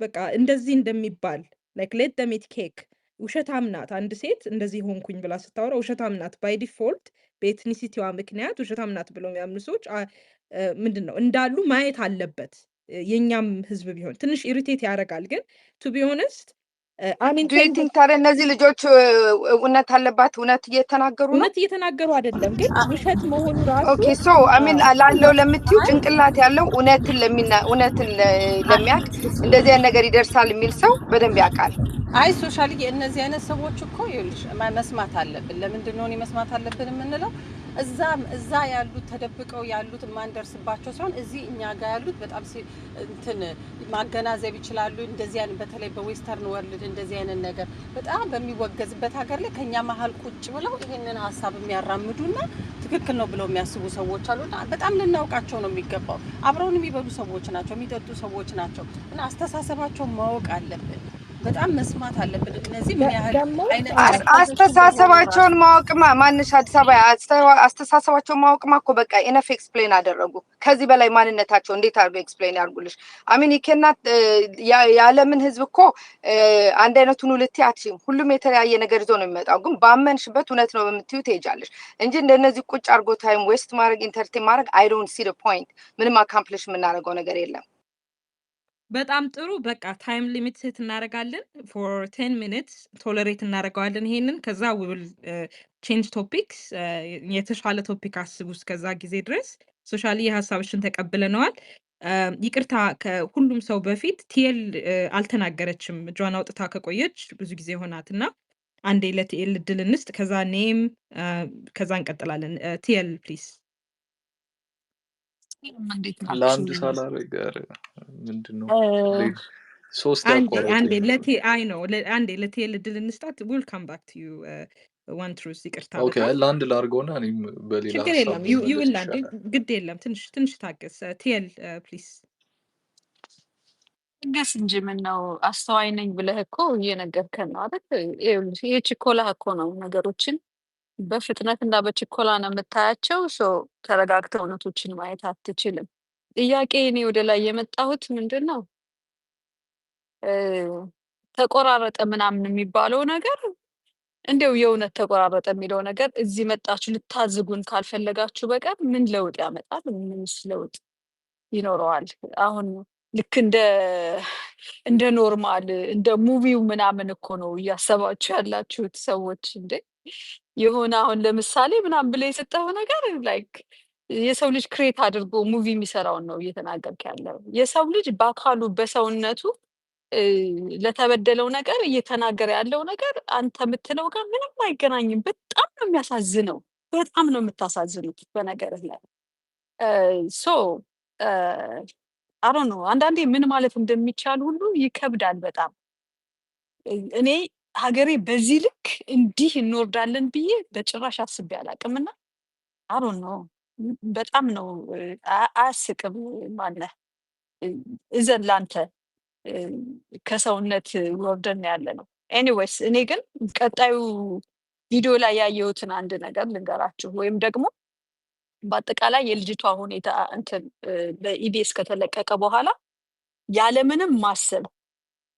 በቃ እንደዚህ እንደሚባል ላይክ ሌት ዘም ኢት ኬክ ውሸታም ናት። አንድ ሴት እንደዚህ ሆንኩኝ ብላ ስታወራ ውሸታም ናት። ባይ ዲፎልት በኤትኒሲቲዋ ምክንያት ውሸታም ናት ብለው የሚያምኑ ሰዎች ምንድነው እንዳሉ ማየት አለበት። የኛም ህዝብ ቢሆን ትንሽ ኢሪቴት ያደርጋል። ግን ቱ ቢ ሆነስት አሚን ዱ ዩ ቲንክ ታዲያ እነዚህ ልጆች እውነት አለባት እውነት እየተናገሩ ነው? እውነት እየተናገሩ አይደለም፣ ግን ውሸት መሆኑ ራሱ ኦኬ ሶ አሚን ላለው ለምትዩ ጭንቅላት ያለው እውነትን ለሚያውቅ እንደዚህ አይነት ነገር ይደርሳል የሚል ሰው በደንብ ያውቃል። አይ ሶሻሊ እነዚህ አይነት ሰዎች እኮ ይኸውልሽ መስማት አለብን። ለምንድን ነው መስማት አለብን የምንለው? እዛ ያሉት ተደብቀው ያሉት ማንደርስባቸው ሳይሆን እዚህ እኛ ጋር ያሉት በጣም እንትን ማገናዘብ ይችላሉ። እንደዚህ አይነት በተለይ በዌስተርን ወርልድ እንደዚህ አይነት ነገር በጣም በሚወገዝበት ሀገር ላይ ከኛ መሀል ቁጭ ብለው ይሄንን ሀሳብ የሚያራምዱና ትክክል ነው ብለው የሚያስቡ ሰዎች አሉና በጣም ልናውቃቸው ነው የሚገባው። አብረውን የሚበሉ ሰዎች ናቸው፣ የሚጠጡ ሰዎች ናቸው እና አስተሳሰባቸው ማወቅ አለብን። በጣም መስማት አለብን። እነዚህ ምን ያህል አይነት አስተሳሰባቸውን ማወቅማ ማንሽ አዲስ አበባ አስተሳሰባቸውን ማወቅማ እኮ በቃ ኢነፍ ኤክስፕሌን አደረጉ። ከዚህ በላይ ማንነታቸው እንዴት አድርገው ኤክስፕሌን ያርጉልሽ? አሚን ይከናት የዓለምን ህዝብ እኮ አንድ አይነቱን ሁለት አትሽም። ሁሉም የተለያየ ነገር ይዞ ነው የሚመጣው። ግን ባመንሽበት እውነት ነው በምትዩ ትሄጃለሽ እንጂ እንደነዚህ ቁጭ አድርጎ ታይም ዌስት ማድረግ ኢንተርቴን ማድረግ አይ ዶንት ሲ ዘ ፖይንት። ምንም አካምፕሊሽ የምናደርገው ነገር የለም። በጣም ጥሩ። በቃ ታይም ሊሚት ሴት እናደርጋለን። ፎር 10 ሚኒትስ ቶለሬት እናደርገዋለን ይሄንን። ከዛ we will change topics የተሻለ ቶፒክ አስቡ እስከዛ ጊዜ ድረስ። ሶሻሊ የሀሳብሽን ተቀብለነዋል። ይቅርታ ከሁሉም ሰው በፊት ቲኤል አልተናገረችም። እጇን አውጥታ ከቆየች ብዙ ጊዜ ሆናትና አንዴ ለቲኤል እድል እንስጥ። ከዛ ኔም ከዛ እንቀጥላለን። ቲኤል ፕሊዝ። ለአንድ ሳላረግ ጋር ምንድነው ሶስት አንዴ ለቲኤል እድል እንስጣት። ዊል ካም ባክ ቱ ዩ ዋን ትሩዝ። ይቅርታ ኦኬ ለአንድ ላርገውና እኔም በሌላ ችግር የለም። ዩ ዊል አንዴ ግድ የለም። ትንሽ ታገስ። ቲኤል ፕሊዝ። ገስ እንጂ ምን ነው አስተዋይ ነኝ ብለህ እኮ እየነገርከን ነው አይደል? ይኸውልሽ የችኮላ እኮ ነው ነገሮችን በፍጥነት እና በችኮላ ነው የምታያቸው። ተረጋግተው እውነቶችን ማየት አትችልም። ጥያቄ እኔ ወደ ላይ የመጣሁት ምንድን ነው ተቆራረጠ ምናምን የሚባለው ነገር እንደው የእውነት ተቆራረጠ የሚለው ነገር እዚህ መጣችሁ ልታዝጉን ካልፈለጋችሁ በቀር ምን ለውጥ ያመጣል? ምንስ ለውጥ ይኖረዋል? አሁን ልክ እንደ ኖርማል እንደ ሙቪው ምናምን እኮ ነው እያሰባችሁ ያላችሁት ሰዎች እንዴ። የሆነ አሁን ለምሳሌ ምናምን ብለ የሰጠው ነገር ላይክ የሰው ልጅ ክሬት አድርጎ ሙቪ የሚሰራውን ነው እየተናገርክ ያለው። የሰው ልጅ በአካሉ በሰውነቱ ለተበደለው ነገር እየተናገረ ያለው ነገር አንተ የምትለው ጋር ምንም አይገናኝም። በጣም ነው የሚያሳዝነው። በጣም ነው የምታሳዝኑት በነገርህ ላይ አሮ ነው። አንዳንዴ ምን ማለት እንደሚቻል ሁሉ ይከብዳል በጣም። እኔ ሀገሬ በዚህ ልክ እንዲህ እንወርዳለን ብዬ በጭራሽ አስቤ አላቅምና አሮ ነው። በጣም ነው አያስቅም። ማነህ እዘን ላንተ ከሰውነት ወርደን ያለ ነው። ኤኒዌይስ እኔ ግን ቀጣዩ ቪዲዮ ላይ ያየሁትን አንድ ነገር ልንገራችሁ፣ ወይም ደግሞ በአጠቃላይ የልጅቷ ሁኔታ እንትን በኢቢኤስ ከተለቀቀ በኋላ ያለምንም ማሰብ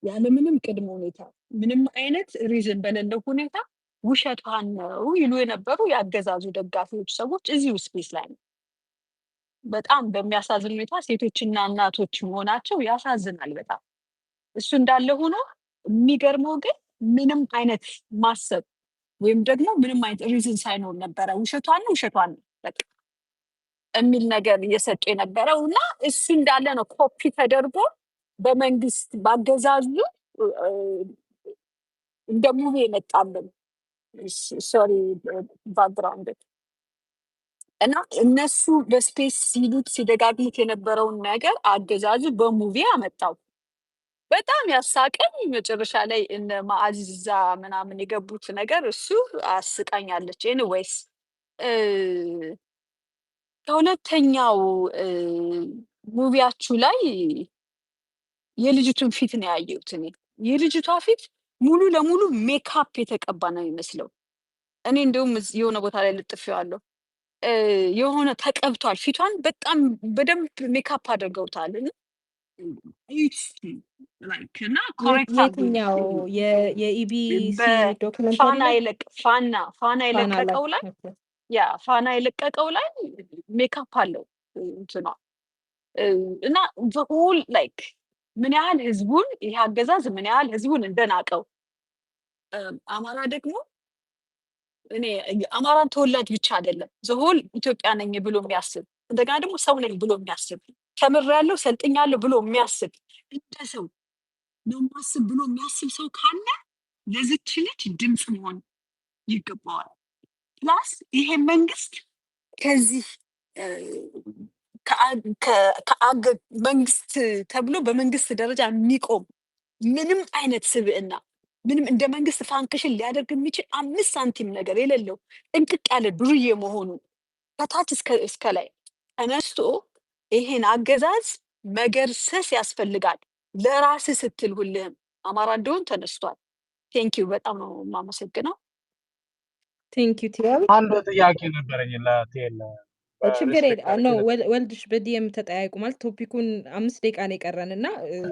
ያለምንም ቅድመ ሁኔታ ምንም አይነት ሪዝን በሌለው ሁኔታ ውሸቷን ነው ይሉ የነበሩ ያገዛዙ ደጋፊዎች ሰዎች እዚሁ ስፔስ ላይ ነው። በጣም በሚያሳዝን ሁኔታ ሴቶችና እናቶች መሆናቸው ያሳዝናል በጣም። እሱ እንዳለ ሆኖ የሚገርመው ግን ምንም አይነት ማሰብ ወይም ደግሞ ምንም አይነት ሪዝን ሳይኖር ነበረ ውሸቷን ነው በቃ የሚል ነገር እየሰጡ የነበረው እና እሱ እንዳለ ነው ኮፒ ተደርጎ በመንግስት ባገዛዙ እንደ ሙቪ የመጣልን ሶሪ ባክግራውንድ እና እነሱ በስፔስ ሲሉት ሲደጋግሙት የነበረውን ነገር አገዛዙ በሙቪ አመጣው። በጣም ያሳቀኝ መጨረሻ ላይ እነ ማአዚዛ ምናምን የገቡት ነገር እሱ አስቃኛለች። ኤኒዌይስ ከሁለተኛው ሙቪያችሁ ላይ የልጅቱን ፊት ነው ያየሁት እኔ። የልጅቷ ፊት ሙሉ ለሙሉ ሜካፕ የተቀባ ነው የሚመስለው። እኔ እንደውም የሆነ ቦታ ላይ ልጥፌዋለሁ። የሆነ ተቀብቷል ፊቷን በጣም በደንብ ሜካፕ አድርገውታል። ላይክ እና ኮሬክት አድርጉኝ። የትኛው የኢቢሲ ዶክመንተሪ በፋና ላይ ፋና ፋና ላይ የለቀቀው ላይ ፋና የለቀቀው ላይ ሜካፕ አለው እንትኗ እና በሁል ላይክ ምን ያህል ህዝቡን ይሄ አገዛዝ ምን ያህል ህዝቡን እንደናቀው አማራ ደግሞ እኔ አማራን ተወላጅ ብቻ አይደለም ዘሆል ኢትዮጵያ ነኝ ብሎ የሚያስብ እንደገና ደግሞ ሰው ነኝ ብሎ የሚያስብ ተምሬያለሁ ሰልጥኛለሁ ብሎ የሚያስብ እንደ ሰው ነው ማስብ ብሎ የሚያስብ ሰው ካለ ለዚች ልጅ ድምጽ መሆን ይገባዋል። ፕላስ ይሄ መንግስት ከዚህ መንግስት ተብሎ በመንግስት ደረጃ የሚቆም ምንም አይነት ስብዕና ምንም እንደ መንግስት ፋንክሽን ሊያደርግ የሚችል 5 ሳንቲም ነገር የሌለው ጥንቅቅ ያለ ዱርዬ መሆኑ ከታች እስከ ላይ ተነስቶ ይሄን አገዛዝ መገርሰስ ያስፈልጋል። ለራስ ስትል ሁልህም አማራ እንደሆን ተነስቷል። ቴንኪው በጣም ነው የማመሰግነው። ቴንኪው ቲያል አንድ ጥያቄ ነበረኝ ለቴል ችግር ነው ወልድሽ በዲኤም ተጠያይቁ ማለት ቶፒኩን 5 ደቂቃ ነው የቀረንና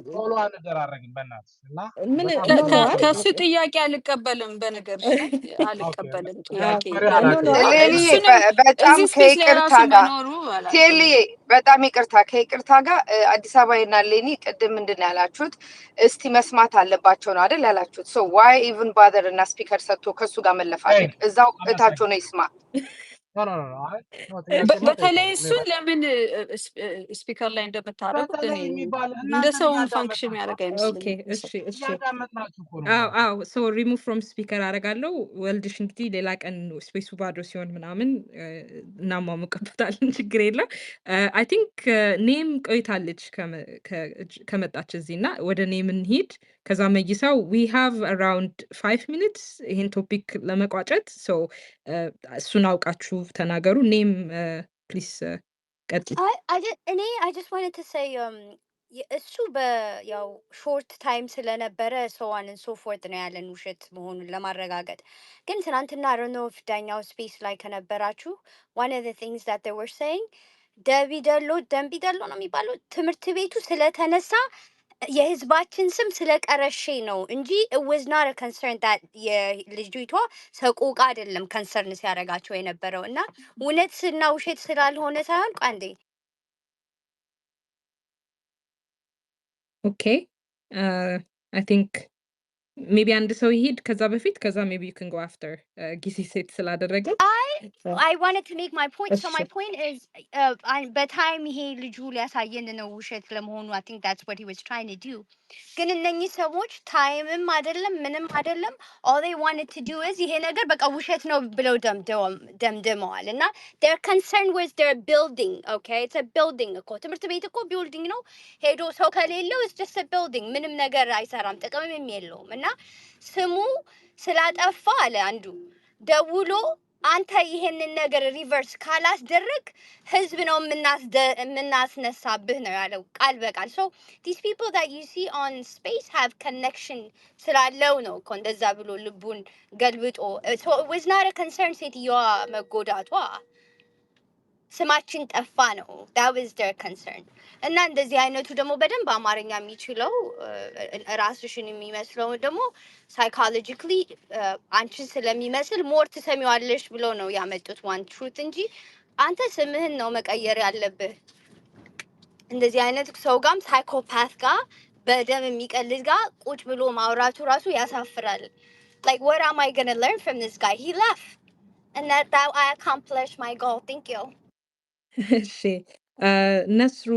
ቶሎ አንደራረግም በእናትህ እና ምን ከሱ ጥያቄ አልቀበልም። በነገር አልቀበልም ጥያቄ ሌሊ በጣም ከይቅርታ ጋር ቴሊ በጣም ይቅርታ ከይቅርታ ጋር አዲስ አበባና ሌኒ ቅድም ምንድን ያላችሁት እስቲ መስማት አለባቸው ነው አይደል ያላችሁት? ሶ ዋይ ኢቭን ባደር እና ስፒከር ሰጥቶ ከሱ ጋር መለፋት እዛው እታቸው ነው ይስማ። በተለይ እሱን ለምን ስፒከር ላይ እንደምታደርጉት እኔ እንደ ሰው ፋንክሽን ያደርግ አይመስለኝም። ሶ ሪሙቭ ፍሮም ስፒከር አደርጋለሁ። ወልድሽ እንግዲህ ሌላ ቀን ስፔሱ ባዶ ሲሆን ምናምን እናሟሙቅበታለን፣ ችግር የለም። አይ ቲንክ ኔም ቆይታለች ከመጣች እዚህ እና ወደ ኔም እንሂድ። ከዛ መይሳው ዊ ሃቭ አራውንድ 5 ሚኒትስ ይህን ቶፒክ ለመቋጨት እሱን አውቃችሁ ተናገሩ። ኔም ፕሊስ ቀጥይ። I just wanted to say እሱ በያው ሾርት ታይም ስለነበረ ሰዋን ሶ ፎርት ነው ያለን ውሸት መሆኑን ለማረጋገጥ። ግን ትናንትና I don't know if ዳኛው ስፔስ ላይ ከነበራችሁ one of the things that they were saying ደንቢ ደሎ ነው የሚባለው ትምህርት ቤቱ ስለተነሳ የህዝባችን ስም ስለቀረሼ ነው እንጂ it was not a concern that የልጅቷ ሰቆቃ አይደለም ኮንሰርን ሲያደርጋቸው የነበረው እና እውነትና ውሸት ስላልሆነ ሳይሆን ቋንዴ ኦኬ አይ ቲንክ ሜቢ አንድ ሰው ይሄድ ከዛ በፊት ከዛ ሜቢ you can go after ጊዜ ሴት ስላደረገ I wanted to make my point. So my point is በታይም ይሄ ልጁ ሊያሳየን ነው ውሸት ለመሆኑ I think that's what he was trying to do. ግን እነኚህ ሰዎች ታይምም አይደለም ምንም አይደለም all they wanted to do is ይሄ ነገር በቃ ውሸት ነው ብለው ደምድመዋል እና their concern was their building. Okay, it's a building እኮ ትምህርት ቤት እኮ building ነው። ሄዶ ሰው ከሌለው it's just a building ምንም ነገር አይሰራም ጥቅምም የለውም እና ስሙ ስላጠፋ አለ አንዱ ደውሎ አንተ ይሄንን ነገር ሪቨርስ ካላስደረግ ህዝብ ነው የምናስነሳብህ ነው ያለው ቃል በቃል። so these people that you see on space have connection ስላለው ነው እኮ እንደዛ ብሎ ልቡን ገልብጦ so it was not a concern ሴትዮዋ መጎዳቷ ስማችን ጠፋ ነው that was their concern። እና እንደዚህ አይነቱ ደግሞ በደንብ አማርኛ የሚችለው ራስሽን የሚመስለው ደግሞ ሳይኮሎጂካሊ አንቺን ስለሚመስል ሞር ትሰሚዋለሽ ብሎ ነው ያመጡት one truth እንጂ አንተ ስምህን ነው መቀየር ያለብህ። እንደዚህ አይነት ሰው ጋም ሳይኮፓት ጋር በደም የሚቀልድ ጋር ቁጭ ብሎ ማውራቱ ራሱ ያሳፍራል። like what am I going to learn from this guy? He left and that I accomplished my goal. Thank you. እሺ ነስሩ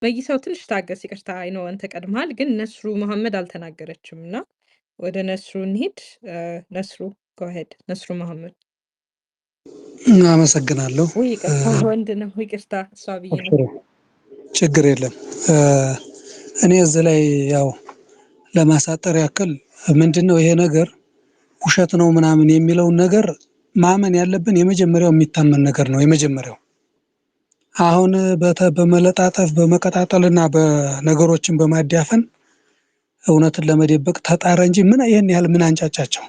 በይሳው ትንሽ ታገስ፣ ይቅርታ አይኖ አንተ ቀድመሃል፣ ግን ነስሩ መሐመድ አልተናገረችም እና ወደ ነስሩ እንሂድ። ነስሩ go ahead ነስሩ መሐመድ። አመሰግናለሁ። ይቅርታ ወንድ ነው ይቅርታ፣ እሷ ብዬ ነው። ችግር የለም። እኔ እዚህ ላይ ያው ለማሳጠር ያክል ምንድነው ይሄ ነገር ውሸት ነው ምናምን የሚለውን ነገር ማመን ያለብን የመጀመሪያው የሚታመን ነገር ነው። የመጀመሪያው አሁን በመለጣጠፍ በመቀጣጠልና በነገሮችን በማዳፈን እውነትን ለመደበቅ ተጣረ እንጂ ምን ይሄን ያህል ምን አንጫጫቸው?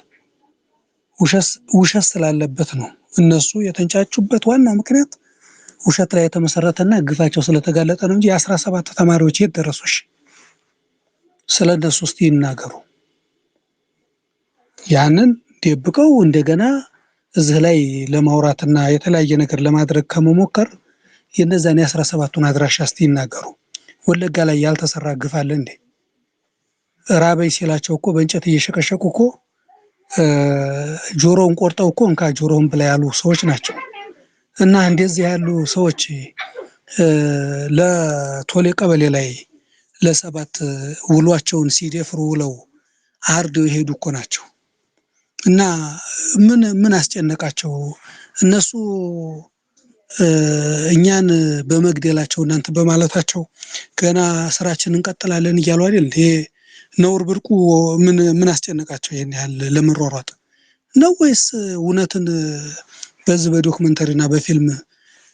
ውሸት ስላለበት ነው። እነሱ የተንጫጩበት ዋና ምክንያት ውሸት ላይ የተመሰረተና ግፋቸው ስለተጋለጠ ነው እንጂ የ17 ተማሪዎች የት ደረሱሽ? ስለነሱ እስቲ ይናገሩ። ያንን ደብቀው እንደገና እዚህ ላይ ለማውራትና የተለያየ ነገር ለማድረግ ከመሞከር የነዛን የ17ቱን አድራሻ እስቲ ይናገሩ። ወለጋ ላይ ያልተሰራ ግፍ አለ እንዴ? ራበይ ሲላቸው እኮ በእንጨት እየሸቀሸቁ እኮ ጆሮውን ቆርጠው እኮ እንካ ጆሮውን ብላ ያሉ ሰዎች ናቸው። እና እንደዚህ ያሉ ሰዎች ለቶሌ ቀበሌ ላይ ለሰባት ውሏቸውን ሲደፍሩ ውለው አርደው የሄዱ እኮ ናቸው። እና ምን አስጨነቃቸው? እነሱ እኛን በመግደላቸው እናንተ በማለታቸው ገና ስራችንን እንቀጥላለን እያሉ አይደል? ይሄ ነውር ብርቁ ምን አስጨነቃቸው? ይሄን ያህል ለመሯሯጥ ነው ወይስ እውነትን በዚህ በዶክመንተሪና በፊልም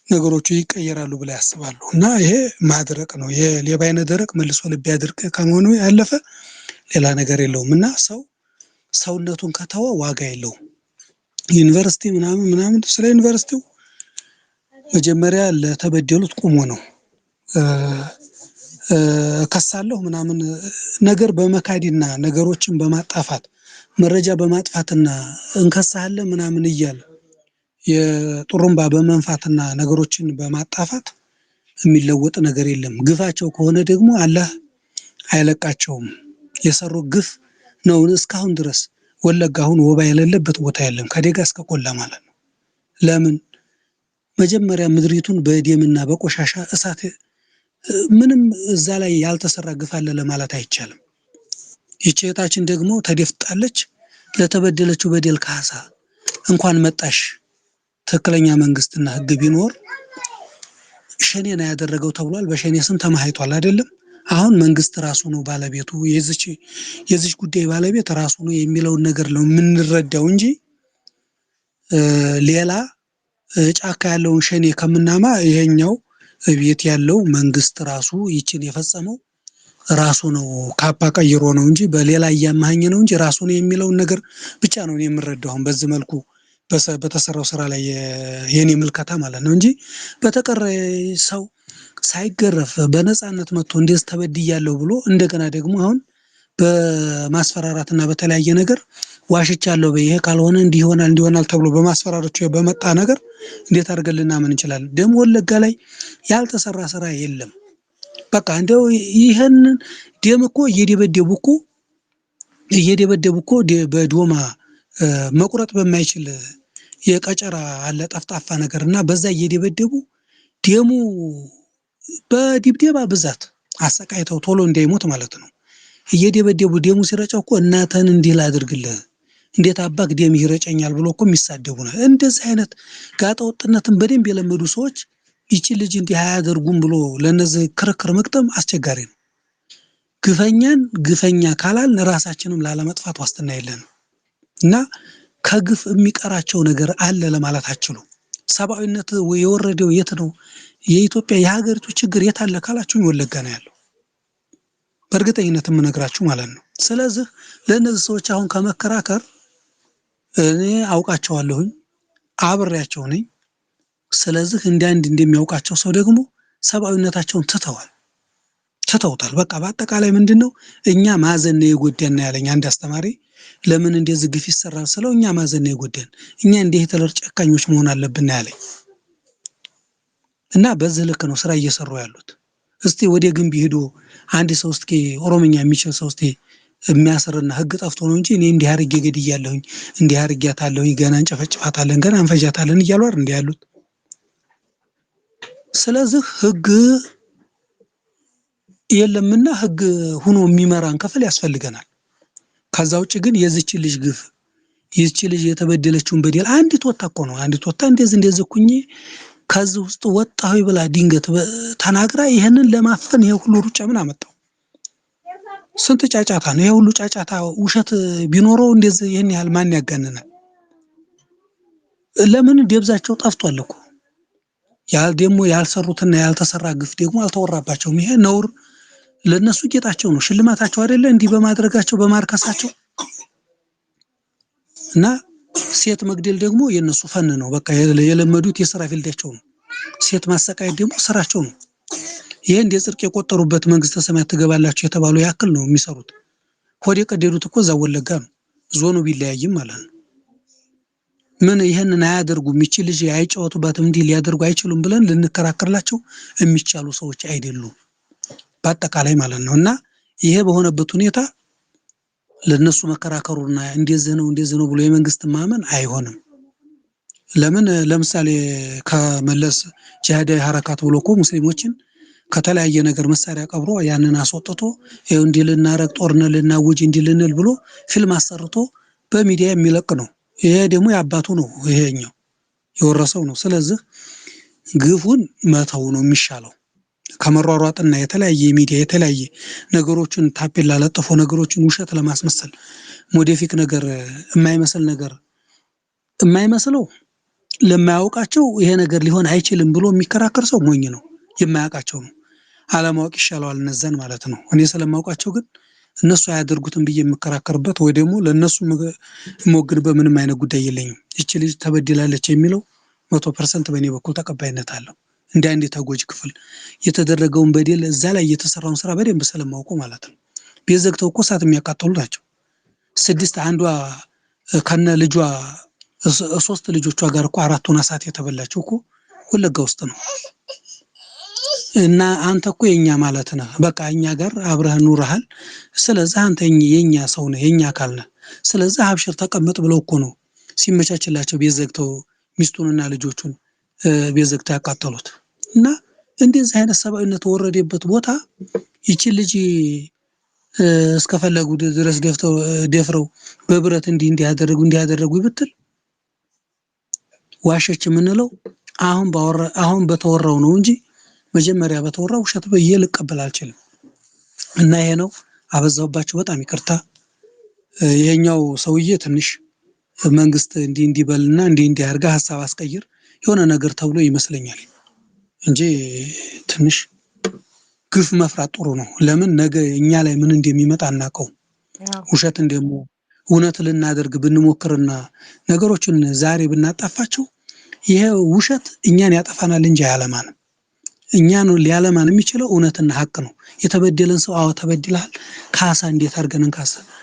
ነገሮቹ ይቀየራሉ ብላ ያስባሉ? እና ይሄ ማድረቅ ነው። የሌባ አይነ ደረቅ መልሶ ልብ ያድርቅ ከመሆኑ ያለፈ ሌላ ነገር የለውም። እና ሰውነቱን ከተወ ዋጋ የለውም። ዩኒቨርሲቲ ምናምን ስለ ዩኒቨርሲቲው መጀመሪያ ለተበደሉት ቁሞ ነው ከሳለሁ ምናምን ነገር በመካዲና ነገሮችን በማጣፋት መረጃ በማጥፋትና እንከሳለን ምናምን እያለ የጥሩምባ በመንፋትና ነገሮችን በማጣፋት የሚለወጥ ነገር የለም። ግፋቸው ከሆነ ደግሞ አላህ አይለቃቸውም። የሰሩ ግፍ ነው። እስካሁን ድረስ ወለጋ አሁን ወባ የሌለበት ቦታ የለም፣ ከደጋ እስከ ቆላ ማለት ነው። ለምን? መጀመሪያ ምድሪቱን በደምና በቆሻሻ እሳት ምንም እዛ ላይ ያልተሰራ ግፍ አለ ለማለት አይቻልም። ይህች እህታችን ደግሞ ተደፍጣለች። ለተበደለችው በደል ካሳ እንኳን መጣሽ ትክክለኛ መንግስትና ህግ ቢኖር ሸኔ ነው ያደረገው ተብሏል። በሸኔ ስም ተማይቷል አይደለም? አሁን መንግስት ራሱ ነው ባለቤቱ፣ የዚች ጉዳይ ባለቤት ራሱ ነው የሚለውን ነገር ነው የምንረዳው እንጂ ሌላ ጫካ ያለውን ሸኔ ከምናማ ይሄኛው ቤት ያለው መንግስት ራሱ ይችን የፈጸመው ራሱ ነው ካፓ ቀይሮ ነው እንጂ በሌላ እያማኸኝ ነው እንጂ ራሱ ነው የሚለውን ነገር ብቻ ነው የምረዳው። አሁን በዚህ መልኩ በተሰራው ስራ ላይ የኔ ምልከታ ማለት ነው እንጂ በተቀረ ሰው ሳይገረፍ በነፃነት መጥቶ እንደዚህ ተበድያለሁ ብሎ እንደገና ደግሞ አሁን በማስፈራራትና በተለያየ ነገር ዋሽቻለሁ በይሄ ካልሆነ እንዲሆናል ተብሎ በማስፈራራቱ በመጣ ነገር እንዴት አድርገን ልናምን እንችላለን? ደግሞ ወለጋ ላይ ያልተሰራ ስራ የለም። በቃ እንደው ይሄን ደም እኮ እየደበደቡ እኮ በዶማ መቁረጥ በማይችል የቀጨራ አለ ጠፍጣፋ ነገርና በዛ እየደበደቡ ደሙ በድብደባ ብዛት አሰቃይተው ቶሎ እንዳይሞት ማለት ነው እየደበደቡ ደሙ ሲረጨው እኮ እናተን እንዲህ ላድርግልህ እንዴት አባክ ደም ይረጨኛል ብሎ እኮ የሚሳደቡ ነው። እንደዚህ አይነት ጋጠ ወጥነትን በደንብ የለመዱ ሰዎች ይቺ ልጅ እንዲህ አያደርጉም ብሎ ለነዚህ ክርክር መቅጠም አስቸጋሪ ነው። ግፈኛን ግፈኛ ካላልን ራሳችንም ላለመጥፋት ዋስትና የለንም እና ከግፍ የሚቀራቸው ነገር አለ ለማለት አችሉ። ሰብአዊነት የወረደው የት ነው? የኢትዮጵያ የሀገሪቱ ችግር የት አለ ካላችሁ ወለጋ ነው ያለው። በእርግጠኝነት የምነግራችሁ ማለት ነው። ስለዚህ ለእነዚህ ሰዎች አሁን ከመከራከር እኔ አውቃቸዋለሁኝ፣ አብሬያቸው ነኝ። ስለዚህ አንድ እንደሚያውቃቸው ሰው ደግሞ ሰብአዊነታቸውን ትተውታል። በቃ በአጠቃላይ ምንድነው እኛ ማዘን ነው የጎዳን ያለኝ አንድ አስተማሪ። ለምን እንደዚህ ግፍ ይሰራል ስለው እኛ ማዘን ነው የጎዳን፣ እኛ እንደ ሂትለር ጨካኞች መሆን አለብን ያለኝ እና በዚህ ልክ ነው ስራ እየሰሩ ያሉት። እስቲ ወደ ግንቢ ሄዶ አንድ ሰው እስኪ ኦሮምኛ የሚችል ሰው እስቲ የሚያስርና ህግ ጠፍቶ ነው እንጂ እኔ እንዲህ አድርጌ ገድያለሁኝ እንዲህ አድርጌያታለሁኝ ገና እንጨፈጭፋታለን ገና እንፈጃታለን እያሉ አይደል እንዲህ ያሉት። ስለዚህ ህግ የለምና ህግ ሆኖ የሚመራን ክፍል ያስፈልገናል። ከዛ ውጭ ግን የዚች ልጅ ግፍ ይህች ልጅ የተበደለችውን በደል አንዲት ወጣ እኮ ነው አንዲት ወጣ እንደዚህ ኩኝ ከዚህ ውስጥ ወጣሁ ብላ ድንገት ተናግራ ይሄንን ለማፈን ይሄ ሁሉ ሩጫ ምን አመጣው? ስንት ጫጫታ ነው ይሄ ሁሉ ጫጫታ። ውሸት ቢኖረው እንደዚህ ይሄን ያህል ማን ያጋነናል? ለምን ደብዛቸው ጠፍቷል እኮ። ደግሞ ያልሰሩትና ያልተሰራ ግፍ ደግሞ አልተወራባቸውም። ይሄ ነውር ለነሱ ጌጣቸው ነው፣ ሽልማታቸው አይደለ? እንዲህ በማድረጋቸው በማርከሳቸው እና ሴት መግደል ደግሞ የነሱ ፈን ነው። በቃ የለመዱት የሥራ ፊልዳቸው ነው። ሴት ማሰቃየት ደግሞ ስራቸው ነው። ይሄ እንደ ጽድቅ የቆጠሩበት መንግስተ ሰማያት ትገባላችሁ የተባለው ያክል ነው የሚሰሩት። ሆድ የቀደዱት እኮ እዛ ወለጋ ነው። ዞኑ ቢለያይም ማለት ነው። ምን ይሄንን አያደርጉም፣ ይቺ ልጅ አይጫወቱባትም፣ እንዲህ ሊያደርጉ አይችሉም ብለን ልንከራከርላቸው የሚቻሉ ሰዎች አይደሉም በአጠቃላይ ማለት ነው። እና ይሄ በሆነበት ሁኔታ ለነሱ መከራከሩና እንደዚህ ነው ብሎ የመንግስት ማመን አይሆንም። ለምን ለምሳሌ ከመለስ ጂሃዳዊ ሐረካት ብሎ እኮ ሙስሊሞችን ከተለያየ ነገር መሳሪያ ቀብሮ ያንን አስወጥቶ ይኸው እንዲህ ልናረግ ጦርነት ልናውጅ እንዲህ ልንል ብሎ ፊልም አሰርቶ በሚዲያ የሚለቅ ነው። ይሄ ደግሞ ያባቱ ነው፣ ይሄኛው የወረሰው ነው። ስለዚህ ግፉን መተው ነው የሚሻለው ከመሯሯጥና የተለያየ ሚዲያ የተለያየ ነገሮችን ታፔላ ለጥፎ ነገሮችን ውሸት ለማስመሰል ሞዴፊክ ነገር የማይመስለው ለማያውቃቸው ይሄ ነገር ሊሆን አይችልም ብሎ የሚከራከር ሰው ሞኝ ነው፣ የማያውቃቸው ነው። አለማወቅ ይሻለዋል እነዛን ማለት ነው። እኔ ስለማውቃቸው ግን እነሱ አያደርጉትም ብዬ የምከራከርበት ወይ ደግሞ ለነሱ የምወግንበት ምንም አይነት ጉዳይ የለኝም። ይቺ ልጅ ተበድላለች የሚለው 100% በእኔ በኩል ተቀባይነት አለው። እንደ አንድ ተጎጂ ክፍል የተደረገውን በደል እዛ ላይ የተሰራውን ስራ በደንብ ስለማውቀው ማለት ነው። ቤት ዘግተው እኮ እሳት የሚያቃጥሉ ናቸው። 6 አንዷ ከነ ልጇ 3 ልጆቿ ጋር እኮ 4ቱን እሳት የተበላቸው እኮ ወለጋ ውስጥ ነው። እና አንተ እኮ የኛ ማለት ነህ፣ በቃ እኛ ጋር አብረህ ኑረሃል። ስለዚህ አንተ የኛ ሰው ነህ፣ የኛ አካል ነህ። ስለዚህ አብሽር ተቀመጥ ብለው እኮ ነው ሲመቻችላቸው ቤት ዘግተው ሚስቱንና ልጆቹን ቤት ዘግተው ያቃጠሉት። እና እንደዚህ አይነት ሰብአዊነት ወረደበት ቦታ ይቺ ልጅ እስከፈለጉ ድረስ ደፍረው በብረት እንዲያደርጉ ብትል ዋሸች የምንለው አሁን በተወራው ነው እንጂ መጀመሪያ በተወራው ውሸት ብዬ ልቀበል አልችልም። እና ይሄ ነው አበዛውባቸው፣ በጣም ይቅርታ። ይሄኛው ሰውዬ ትንሽ መንግስት እንዲበልና እንዲያርጋ ሐሳብ አስቀይር የሆነ ነገር ተብሎ ይመስለኛል እንጂ ትንሽ ግፍ መፍራት ጥሩ ነው። ለምን ነገ እኛ ላይ ምን እንደሚመጣ አናውቀው። ውሸትን ደግሞ እውነት ልናደርግ ብንሞክርና ነገሮችን ዛሬ ብናጣፋቸው ይሄ ውሸት እኛን ያጠፋናል እንጂ አያለማንም። እኛን ሊያለማን የሚችለው እውነትና ሀቅ ነው። የተበደለን ሰው አዎ ተበድለሃል፣ ካሳ እንዴት አድርገን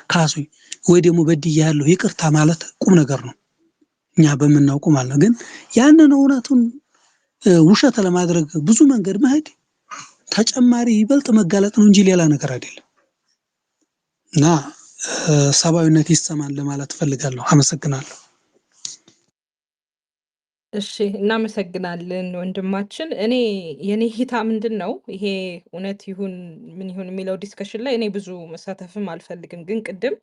ካሱኝ ወይ ደግሞ በድያለሁ ይቅርታ ማለት ቁም ነገር ነው እኛ በምናውቁ ማለት ነው። ግን ያንን እውነቱን ውሸት ለማድረግ ብዙ መንገድ መሄድ ተጨማሪ ይበልጥ መጋለጥ ነው እንጂ ሌላ ነገር አይደለም። እና ሰብአዊነት ይሰማል ለማለት ፈልጋለሁ። አመሰግናለሁ። እሺ እናመሰግናለን ወንድማችን። የኔ ሂታ ምንድነው ይሄ እውነት ይሁን ምን ይሁን የሚለው ዲስከሽን ላይ እኔ ብዙ መሳተፍም አልፈልግም። ግን ቅድም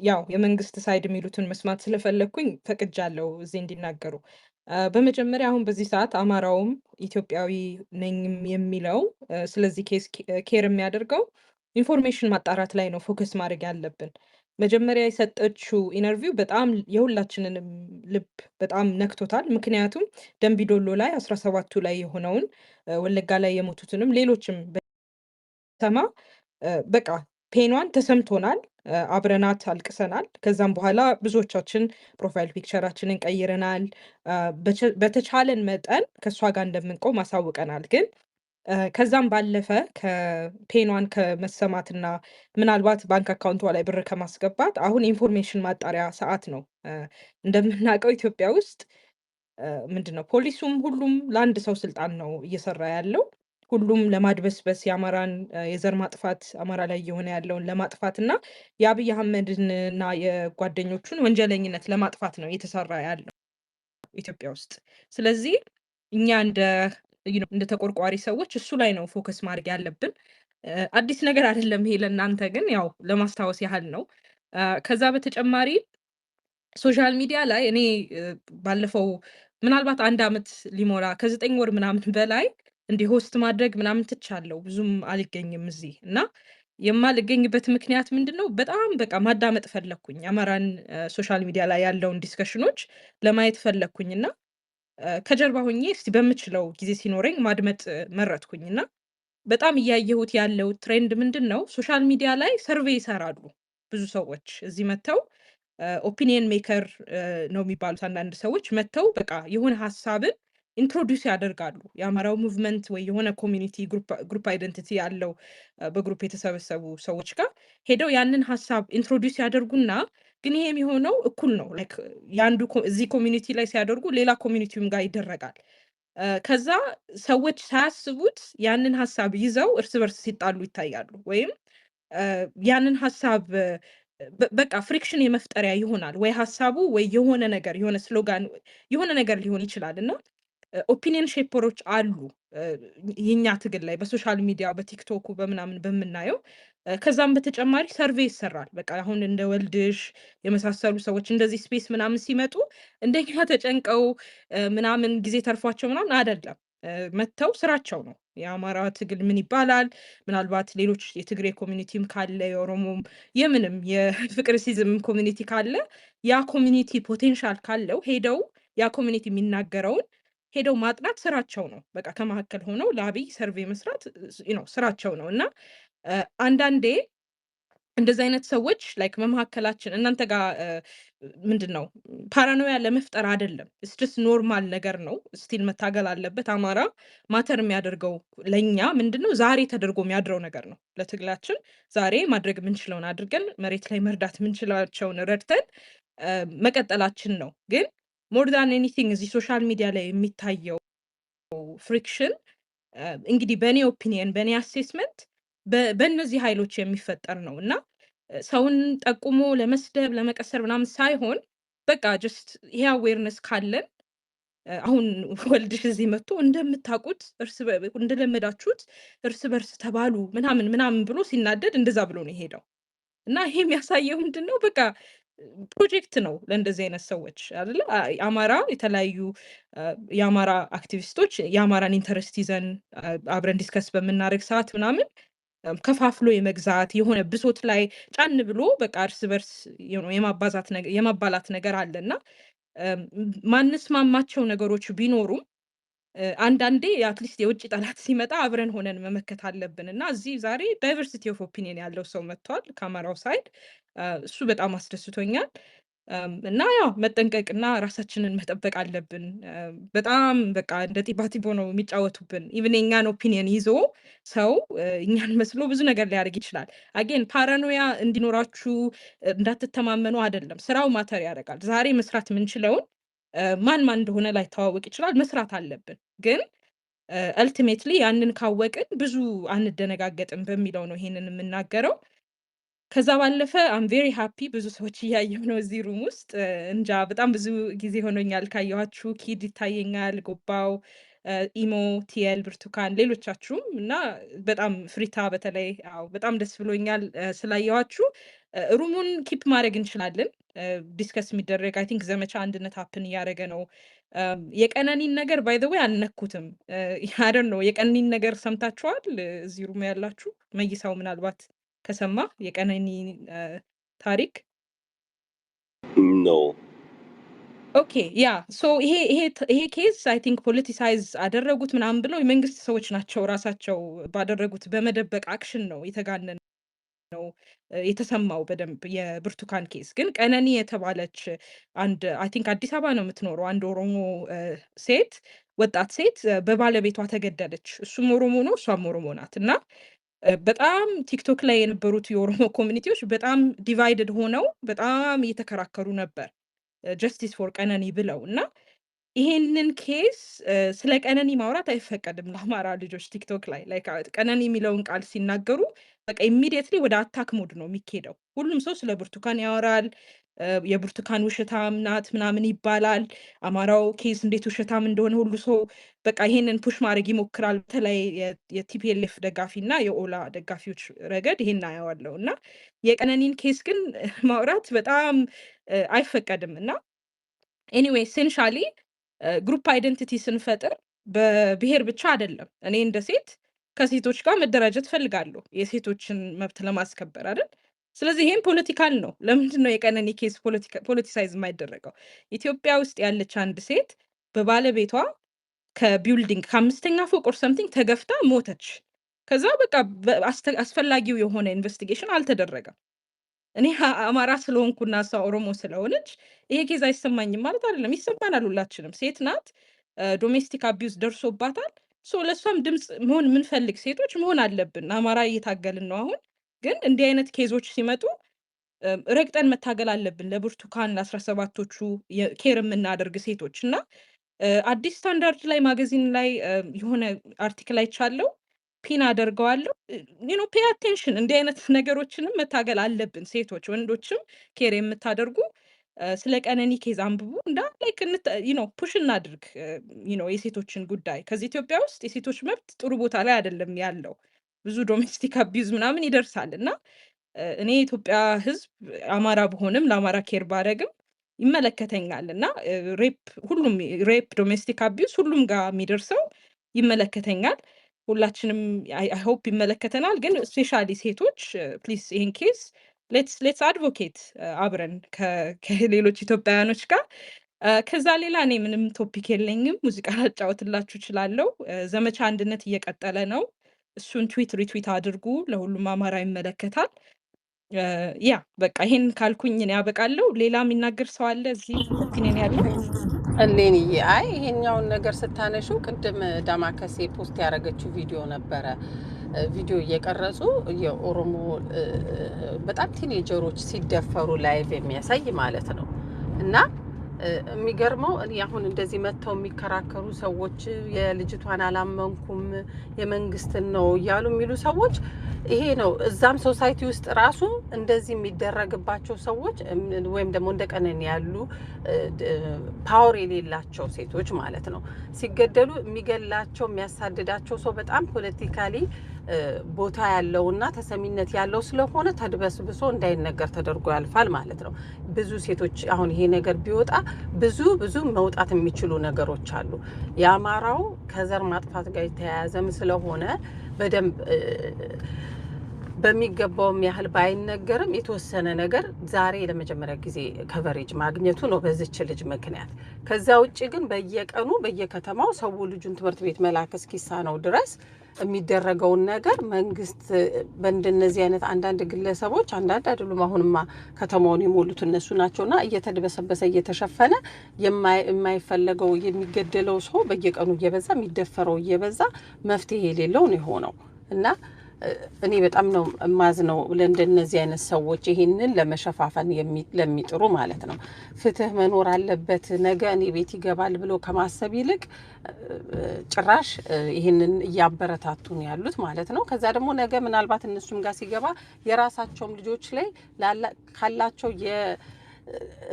ያው የመንግስት ሳይድ የሚሉትን መስማት ስለፈለኩኝ ፈቅጃለሁ እዚህ እንዲናገሩ። በመጀመሪያ አሁን በዚህ ሰዓት አማራውም ኢትዮጵያዊ ነኝም የሚለው ስለዚህ ኬስ ኬር የሚያደርገው ኢንፎርሜሽን ማጣራት ላይ ነው ፎከስ ማድረግ ያለብን። መጀመሪያ የሰጠችው ኢንተርቪው በጣም የሁላችንንም ልብ በጣም ነክቶታል። ምክንያቱም ደንቢዶሎ ላይ 17ቱ ላይ የሆነውን ወለጋ ላይ የሞቱትንም ሌሎችም በሰማ በቃ ፔኗን ተሰምቶናል፣ አብረናት አልቅሰናል። ከዛም በኋላ ብዙዎቻችን ፕሮፋይል ፒክቸራችንን ቀይረናል። በተቻለን መጠን ከእሷ ጋር እንደምንቆም አሳውቀናል። ግን ከዛም ባለፈ ከፔኗን ከመሰማትና ምናልባት ባንክ አካውንቷ ላይ ብር ከማስገባት አሁን ኢንፎርሜሽን ማጣሪያ ሰዓት ነው። እንደምናውቀው ኢትዮጵያ ውስጥ ምንድነው ፖሊሱም ሁሉም ለአንድ ሰው ስልጣን ነው እየሰራ ያለው። ሁሉም ለማድበስበስ የአማራን የዘር ማጥፋት አማራ ላይ እየሆነ ያለውን ለማጥፋት እና የአብይ አህመድን እና የጓደኞቹን ወንጀለኝነት ለማጥፋት ነው እየተሰራ ያለው ኢትዮጵያ ውስጥ። ስለዚህ እኛ እንደ ተቆርቋሪ ሰዎች እሱ ላይ ነው ፎከስ ማድረግ ያለብን። አዲስ ነገር አይደለም ይሄ ለእናንተ፣ ግን ያው ለማስታወስ ያህል ነው። ከዛ በተጨማሪ ሶሻል ሚዲያ ላይ እኔ ባለፈው ምናልባት 1 ዓመት ሊሞላ ከ9 ወር ምናምን በላይ እንዲህ ሆስት ማድረግ ምናምን ትቻለሁ። ብዙም አልገኝም እዚህ እና የማልገኝበት ምክንያት ምንድነው? በጣም በቃ ማዳመጥ ፈለኩኝ። አማራን ሶሻል ሚዲያ ላይ ያለውን ዲስከሽኖች ለማየት ፈለኩኝና ከጀርባ ሆኜ እስቲ በምችለው ጊዜ ሲኖረኝ ማድመጥ መረጥኩኝና በጣም እያየሁት ያለው ትሬንድ ምንድነው? ሶሻል ሚዲያ ላይ ሰርቬይ ይሰራሉ ብዙ ሰዎች እዚህ መተው ኦፒኒየን ሜከር ነው የሚባሉት አንዳንድ ሰዎች መተው በቃ የሆነ ሀሳብን ኢንትሮዲዩስ ያደርጋሉ። የአማራው ሙቭመንት ወይ የሆነ ኮሚኒቲ ግሩፕ አይደንቲቲ ያለው በግሩፕ የተሰበሰቡ ሰዎች ጋር ሄደው ያንን ሀሳብ ኢንትሮዲዩስ ያደርጉና ግን ይሄ የሚሆነው እኩል ነው። ላይክ የአንዱ እዚህ ኮሚኒቲ ላይ ሲያደርጉ ሌላ ኮሚኒቲውም ጋር ይደረጋል። ከዛ ሰዎች ሳያስቡት ያንን ሀሳብ ይዘው እርስ በርስ ሲጣሉ ይታያሉ። ወይም ያንን ሀሳብ በቃ ፍሪክሽን የመፍጠሪያ ይሆናል። ወይ ሀሳቡ ወይ የሆነ ነገር የሆነ ስሎጋን የሆነ ነገር ሊሆን ይችላል እና ኦፒኒየን ሼፐሮች አሉ የኛ ትግል ላይ በሶሻል ሚዲያ በቲክቶኩ በምናምን በምናየው። ከዛም በተጨማሪ ሰርቬይ ይሰራል። በቃ አሁን እንደ ወልድሽ የመሳሰሉ ሰዎች እንደዚህ ስፔስ ምናምን ሲመጡ እንደኛ ተጨንቀው ምናምን ጊዜ ተርፏቸው ምናምን አይደለም። መጥተው ስራቸው ነው። የአማራ ትግል ምን ይባላል? ምናልባት ሌሎች የትግሬ ኮሚኒቲም ካለ የኦሮሞም የምንም የፍቅርሲዝም ኮሚኒቲ ካለ ያ ኮሚኒቲ ፖቴንሻል ካለው ሄደው ያ ኮሚኒቲ የሚናገረውን ሄደው ማጥናት ስራቸው ነው። በቃ ከመካከል ሆነው ለአብይ ሰርቬይ መስራት ስራቸው ነው እና አንዳንዴ እንደዚህ አይነት ሰዎች ላይክ በመካከላችን እናንተ ጋር ምንድን ነው ፓራኖያ ለመፍጠር አይደለም። እስስ ኖርማል ነገር ነው። ስቲል መታገል አለበት። አማራ ማተር የሚያደርገው ለኛ ምንድን ነው ዛሬ ተደርጎ የሚያድረው ነገር ነው። ለትግላችን ዛሬ ማድረግ የምንችለውን አድርገን መሬት ላይ መርዳት የምንችላቸውን ረድተን መቀጠላችን ነው። ግን ሞር ዳን ኤኒቲንግ እዚህ ሶሻል ሚዲያ ላይ የሚታየው ፍሪክሽን እንግዲህ በእኔ ኦፒኒየን በእኔ አሴስመንት በእነዚህ ኃይሎች የሚፈጠር ነው እና ሰውን ጠቁሞ ለመስደብ ለመቀሰር ምናምን ሳይሆን በቃ ጀስት ይሄ አዌርነስ ካለን አሁን ወልድሽ እዚህ መጥቶ እንደምታውቁት እንደለመዳችሁት እርስ በርስ ተባሉ ምናምን ብሎ ሲናደድ እንደዛ ብሎ ነው የሄደው እና ይሄ የሚያሳየው ምንድን ነው በቃ ፕሮጀክት ነው ለእንደዚህ አይነት ሰዎች አይደለ። አማራ የተለያዩ የአማራ አክቲቪስቶች የአማራን ኢንተረስት ይዘን አብረን ዲስከስ በምናደርግ ሰዓት ምናምን ከፋፍሎ የመግዛት የሆነ ብሶት ላይ ጫን ብሎ በቃ እርስ በርስ የማባላት ነገር አለና ማንስማማቸው ነገሮች ቢኖሩም አንዳንዴ አትሊስት የውጭ ጠላት ሲመጣ አብረን ሆነን መመከት አለብን እና እዚህ ዛሬ ዳይቨርሲቲ ኦፍ ኦፒኒየን ያለው ሰው መጥቷል ከአማራው ሳይድ። እሱ በጣም አስደስቶኛል። እና ያው መጠንቀቅና ራሳችንን መጠበቅ አለብን። በጣም በቃ እንደ ጢባጢቦ ነው የሚጫወቱብን። ኢቭን የኛን ኦፒኒየን ይዞ ሰው እኛን መስሎ ብዙ ነገር ሊያደርግ ይችላል። አጌን ፓራኖያ እንዲኖራችሁ እንዳትተማመኑ አይደለም። ስራው ማተር ያደርጋል። ዛሬ መስራት የምንችለውን ማን እንደሆነ ላይተዋወቅ ይችላል። መስራት አለብን። ግን አልቲሜትሊ ያንን ካወቅን ብዙ አንደነጋገጥም በሚለው ነው ይሄንን የምናገረው። ከዛ ባለፈ አም ቬሪ ሃፒ ብዙ ሰዎች እያየሁ ነው እዚህ ሩም ውስጥ እንጃ በጣም ብዙ ጊዜ ሆኖኛል ካየኋችሁ። ኪድ ይታየኛል፣ ጎባው፣ ኢሞ፣ ቲኤል፣ ብርቱካን፣ ሌሎቻችሁም እና በጣም ፍሪታ በተለይ በጣም ደስ ብሎኛል ስላየኋችሁ። ሩሙን ኪፕ ማድረግ እንችላለን። ዲስከስ የሚደረግ አይ ቲንክ ዘመቻ አንድነት ሀፕን እያደረገ ነው። የቀነኒን ነገር ባይ ዘ ዌይ አልነኩትም። አይ ነው የቀነኒን ነገር ሰምታችኋል? እዚህ ሩም ያላችሁ መይሳው ምናልባት ከሰማ የቀነኒ ታሪክ ኖ ኦኬ ያ ሶ ይሄ ኬዝ አይ ቲንክ ፖለቲሳይዝ አደረጉት ምናምን ብለው የመንግስት ሰዎች ናቸው ራሳቸው ባደረጉት በመደበቅ አክሽን ነው የተጋነነ ነው የተሰማው በደንብ። የብርቱካን ኬዝ ግን ቀነኒ የተባለች አንድ አይ ቲንክ አዲስ አበባ ነው የምትኖረው አንድ ኦሮሞ ሴት ወጣት ሴት በባለቤቷ ተገደለች። እሱም ኦሮሞ ነው እሷም ኦሮሞ ናት እና በጣም ቲክቶክ ላይ የነበሩት የኦሮሞ ኮሚኒቲዎች በጣም ዲቫይድድ ሆነው በጣም እየተከራከሩ ነበር ጀስቲስ ፎር ቀነኒ ብለው እና ይሄንን ኬስ ስለ ቀነኒ ማውራት አይፈቀድም ለአማራ ልጆች ቲክቶክ ላይ ቀነኒ የሚለውን ቃል ሲናገሩ በቃ ኢሚዲየትሊ ወደ አታክ ሞድ ነው የሚኬደው። ሁሉም ሰው ስለ ብርቱካን ያወራል። የብርቱካን ውሸታም ናት ምናምን ይባላል። አማራው ኬስ እንዴት ውሸታም እንደሆነ ሁሉ ሰው በቃ ይሄንን ፑሽ ማድረግ ይሞክራል። በተለይ የቲፒኤልኤፍ ደጋፊ እና የኦላ ደጋፊዎች ረገድ ይሄን አየዋለሁ እና የቀነኒን ኬስ ግን ማውራት በጣም አይፈቀድም እና ኤኒዌይ ኤሴንሻሊ ግሩፕ አይደንቲቲ ስንፈጥር በብሔር ብቻ አይደለም። እኔ እንደ ሴት ከሴቶች ጋር መደራጀት ፈልጋለሁ የሴቶችን መብት ለማስከበር አይደል። ስለዚህ ይሄም ፖለቲካል ነው። ለምንድን ነው የቀነኒ ኬስ ፖለቲሳይዝ የማይደረገው? ኢትዮጵያ ውስጥ ያለች አንድ ሴት በባለቤቷ ከቢልዲንግ ከ5ኛ ፎቅ ኦር ሰምቲንግ ተገፍታ ሞተች። ከዛ በቃ አስፈላጊው የሆነ ኢንቨስቲጌሽን አልተደረገም። እኔ አማራ ስለሆንኩና እሷ ኦሮሞ ስለሆነች ይሄ ኬዝ አይሰማኝም ማለት አይደለም። ይሰማናል፣ ሁላችንም ሴት ናት። ዶሜስቲክ አቢዩዝ ደርሶባታል። ሶ ለእሷም ድምፅ መሆን የምንፈልግ ሴቶች መሆን አለብን። አማራ እየታገልን ነው አሁን። ግን እንዲህ አይነት ኬዞች ሲመጡ ረግጠን መታገል አለብን። ለብርቱካን ለ17ቶቹ ኬር የምናደርግ ሴቶች እና አዲስ ስታንዳርድ ላይ ማጋዚን ላይ የሆነ አርቲክል አይቻለሁ፣ ፒን አደርገዋለሁ። ፔይ አቴንሽን እንዲህ አይነት ነገሮችንም መታገል አለብን። ሴቶች ወንዶችም ኬር የምታደርጉ ስለ ቀነኒ ኬዝ አንብቡ እና ላይክ ፑሽ እናድርግ የሴቶችን ጉዳይ። ከዚህ ኢትዮጵያ ውስጥ የሴቶች መብት ጥሩ ቦታ ላይ አይደለም ያለው፣ ብዙ ዶሜስቲክ አቢዩዝ ምናምን ይደርሳል እና እኔ የኢትዮጵያ ሕዝብ አማራ ብሆንም ለአማራ ኬር ባረግም ይመለከተኛል እና ሁሉም ሬፕ ዶሜስቲክ አቢዩዝ ሁሉም ጋር የሚደርሰው ይመለከተኛል። ሁላችንም አይ ሆፕ ይመለከተናል። ግን ስፔሻሊ ሴቶች ፕሊዝ ይሄን ኬዝ ሌትስ አድቮኬት አብረን ከሌሎች ኢትዮጵያውያኖች ጋር። ከዛ ሌላ እኔ ምንም ቶፒክ የለኝም። ሙዚቃ ላጫወትላችሁ እችላለሁ። ዘመቻ አንድነት እየቀጠለ ነው። እሱን ሪትዊት አድርጉ። ለሁሉም አማራ ይመለከታል። ያ በቃ ይሄን ካልኩኝ እኔ ያበቃለሁ። ሌላ የሚናገር ሰው አለ እዚህ ኦፒኒየን ያለው? እሌንዬ አይ ይሄኛውን ነገር ስታነሹ ቅድም ዳማከሴ ፖስት ያደረገችው ቪዲዮ ነበረ። ቪዲዮ እየቀረጹ የኦሮሞ በጣም ቲኔጀሮች ሲደፈሩ ላይቭ የሚያሳይ ማለት ነው። እና የሚገርመው እኔ አሁን እንደዚህ መጥተው የሚከራከሩ ሰዎች የልጅቷን አላመንኩም የመንግስትን ነው እያሉ የሚሉ ሰዎች ይሄ ነው። እዛም ሶሳይቲ ውስጥ ራሱ እንደዚህ የሚደረግባቸው ሰዎች ወይም ደግሞ እንደ ቀነኒ ያሉ ፓወር የሌላቸው ሴቶች ማለት ነው ሲገደሉ የሚገላቸው የሚያሳድዳቸው ሰው በጣም ፖለቲካሊ ቦታ ያለውና ተሰሚነት ያለው ስለሆነ ተድበስብሶ እንዳይነገር ተደርጎ ያልፋል ማለት ነው። ብዙ ሴቶች አሁን ይሄ ነገር ቢወጣ ብዙ መውጣት የሚችሉ ነገሮች አሉ። የአማራው ከዘር ማጥፋት ጋር የተያያዘም ስለሆነ በደንብ በሚገባውም ያህል ባይነገርም የተወሰነ ነገር ዛሬ ለመጀመሪያ ጊዜ ከቨሬጅ ማግኘቱ ነው በዚች ልጅ ምክንያት። ከዛ ውጭ ግን በየቀኑ በየከተማው ሰው ልጁን ትምህርት ቤት መላክ እስኪሳነው ድረስ የሚደረገውን ነገር መንግስት በእንደነዚህ አይነት አንዳንድ ግለሰቦች አንዳንድ አይደሉም አሁንማ ከተማውን የሞሉት እነሱ ናቸውና እየተደበሰበሰ እየተሸፈነ የማይፈለገው የሚገደለው ሰው በየቀኑ እየበዛ የሚደፈረው እየበዛ መፍትሄ የሌለው ነው የሆነው እና እኔ በጣም ነው ማዝነው ለእንደነዚህ አይነት ሰዎች ይሄንን ለመሸፋፈን ለሚጥሩ ማለት ነው። ፍትህ መኖር አለበት ነገ እኔ ቤት ይገባል ብሎ ከማሰብ ይልቅ ጭራሽ ይሄንን እያበረታቱ ነው ያሉት ማለት ነው። ከዛ ደግሞ ነገ ምናልባት እነሱም ጋር ሲገባ የራሳቸውም ልጆች ላይ ካላቸው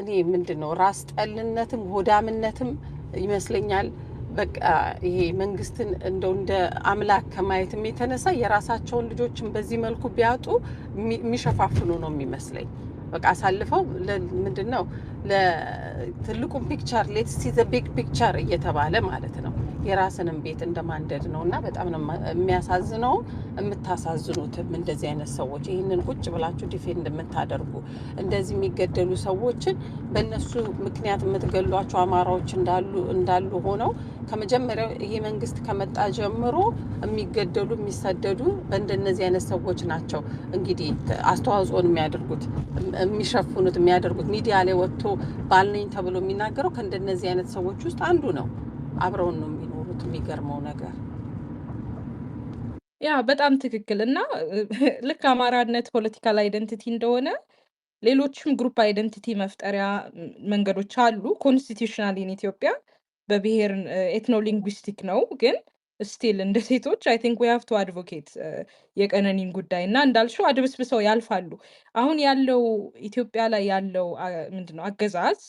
እኔ ምንድነው ራስ ጠልነትም ሆዳምነትም ይመስለኛል በቃ ይሄ መንግስትን እንደ አምላክ ከማየትም የተነሳ የራሳቸውን ልጆችን በዚህ መልኩ ቢያጡ የሚሸፋፍኑ ነው የሚመስለኝ። በቃ አሳልፈው ምንድነው ለትልቁም ፒክቸር ሌትስ ሲ ዘ ቢግ ፒክቸር እየተባለ ማለት ነው የራስንም ቤት እንደማንደድ ነውና በጣም ነው የሚያሳዝነው። የምታሳዝኑትም እንደዚህ አይነት ሰዎች ይህንን ቁጭ ብላችሁ ዲፌንድ የምታደርጉ እንደዚህ የሚገደሉ ሰዎችን በእነሱ ምክንያት የምትገሏቸው አማራዎች እንዳሉ ሆነው ከመጀመሪያው ይሄ መንግስት ከመጣ ጀምሮ የሚገደሉ የሚሰደዱ በእንደነዚህ አይነት ሰዎች ናቸው። እንግዲህ አስተዋጽኦን የሚያደርጉት የሚሸፍኑት የሚያደርጉት ሚዲያ ላይ ወጥቶ ባልነኝ ተብሎ የሚናገረው ከእንደነዚህ አይነት ሰዎች ውስጥ አንዱ ነው። አብረውን ነው የሚኖሩት። የሚገርመው ነገር ያ በጣም ትክክል እና ልክ አማራነት ፖለቲካል አይደንቲቲ እንደሆነ ሌሎችም ግሩፕ አይደንቲቲ መፍጠሪያ መንገዶች አሉ። ኮንስቲቱሽናል ኢትዮጵያ በብሔር ኤትኖ ሊንጉዊስቲክ ነው። ግን ስቲል እንደ ሴቶች አይ ቲንክ ዊ ሃቭ ቱ አድቮኬት የቀነኒን ጉዳይ እና እንዳልሽው አድበስብሰው ያልፋሉ። አሁን ያለው ኢትዮጵያ ላይ ያለው ምንድነው አገዛዝ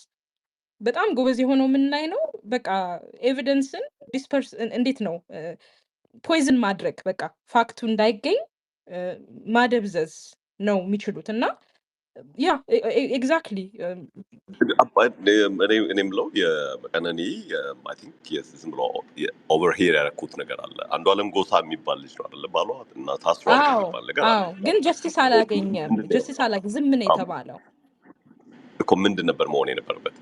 በጣም ጎበዝ የሆነው ምን ላይ ነው? በቃ ኤቪደንስን ዲስፐርስ እንዴት ነው ፖይዝን ማድረግ በቃ ፋክቱ እንዳይገኝ ማደብዘዝ ነው የሚችሉት እና ያ ኤግዛክትሊ እኔ የምለው የቀነኒ አይ ቲንክ ዝም ብሎ ኦቨርሄር ያደረኩት ነገር አለ። አንዱ አለም ጎሳ የሚባል ልጅ ነው አይደለ ባሏ እና ታስሯል የሚባል ነገር አለ። ግን ጀስቲስ አላገኘም። ጀስቲስ ዝም ነው የተባለው እኮ ምንድን ነበር መሆን የነበረበት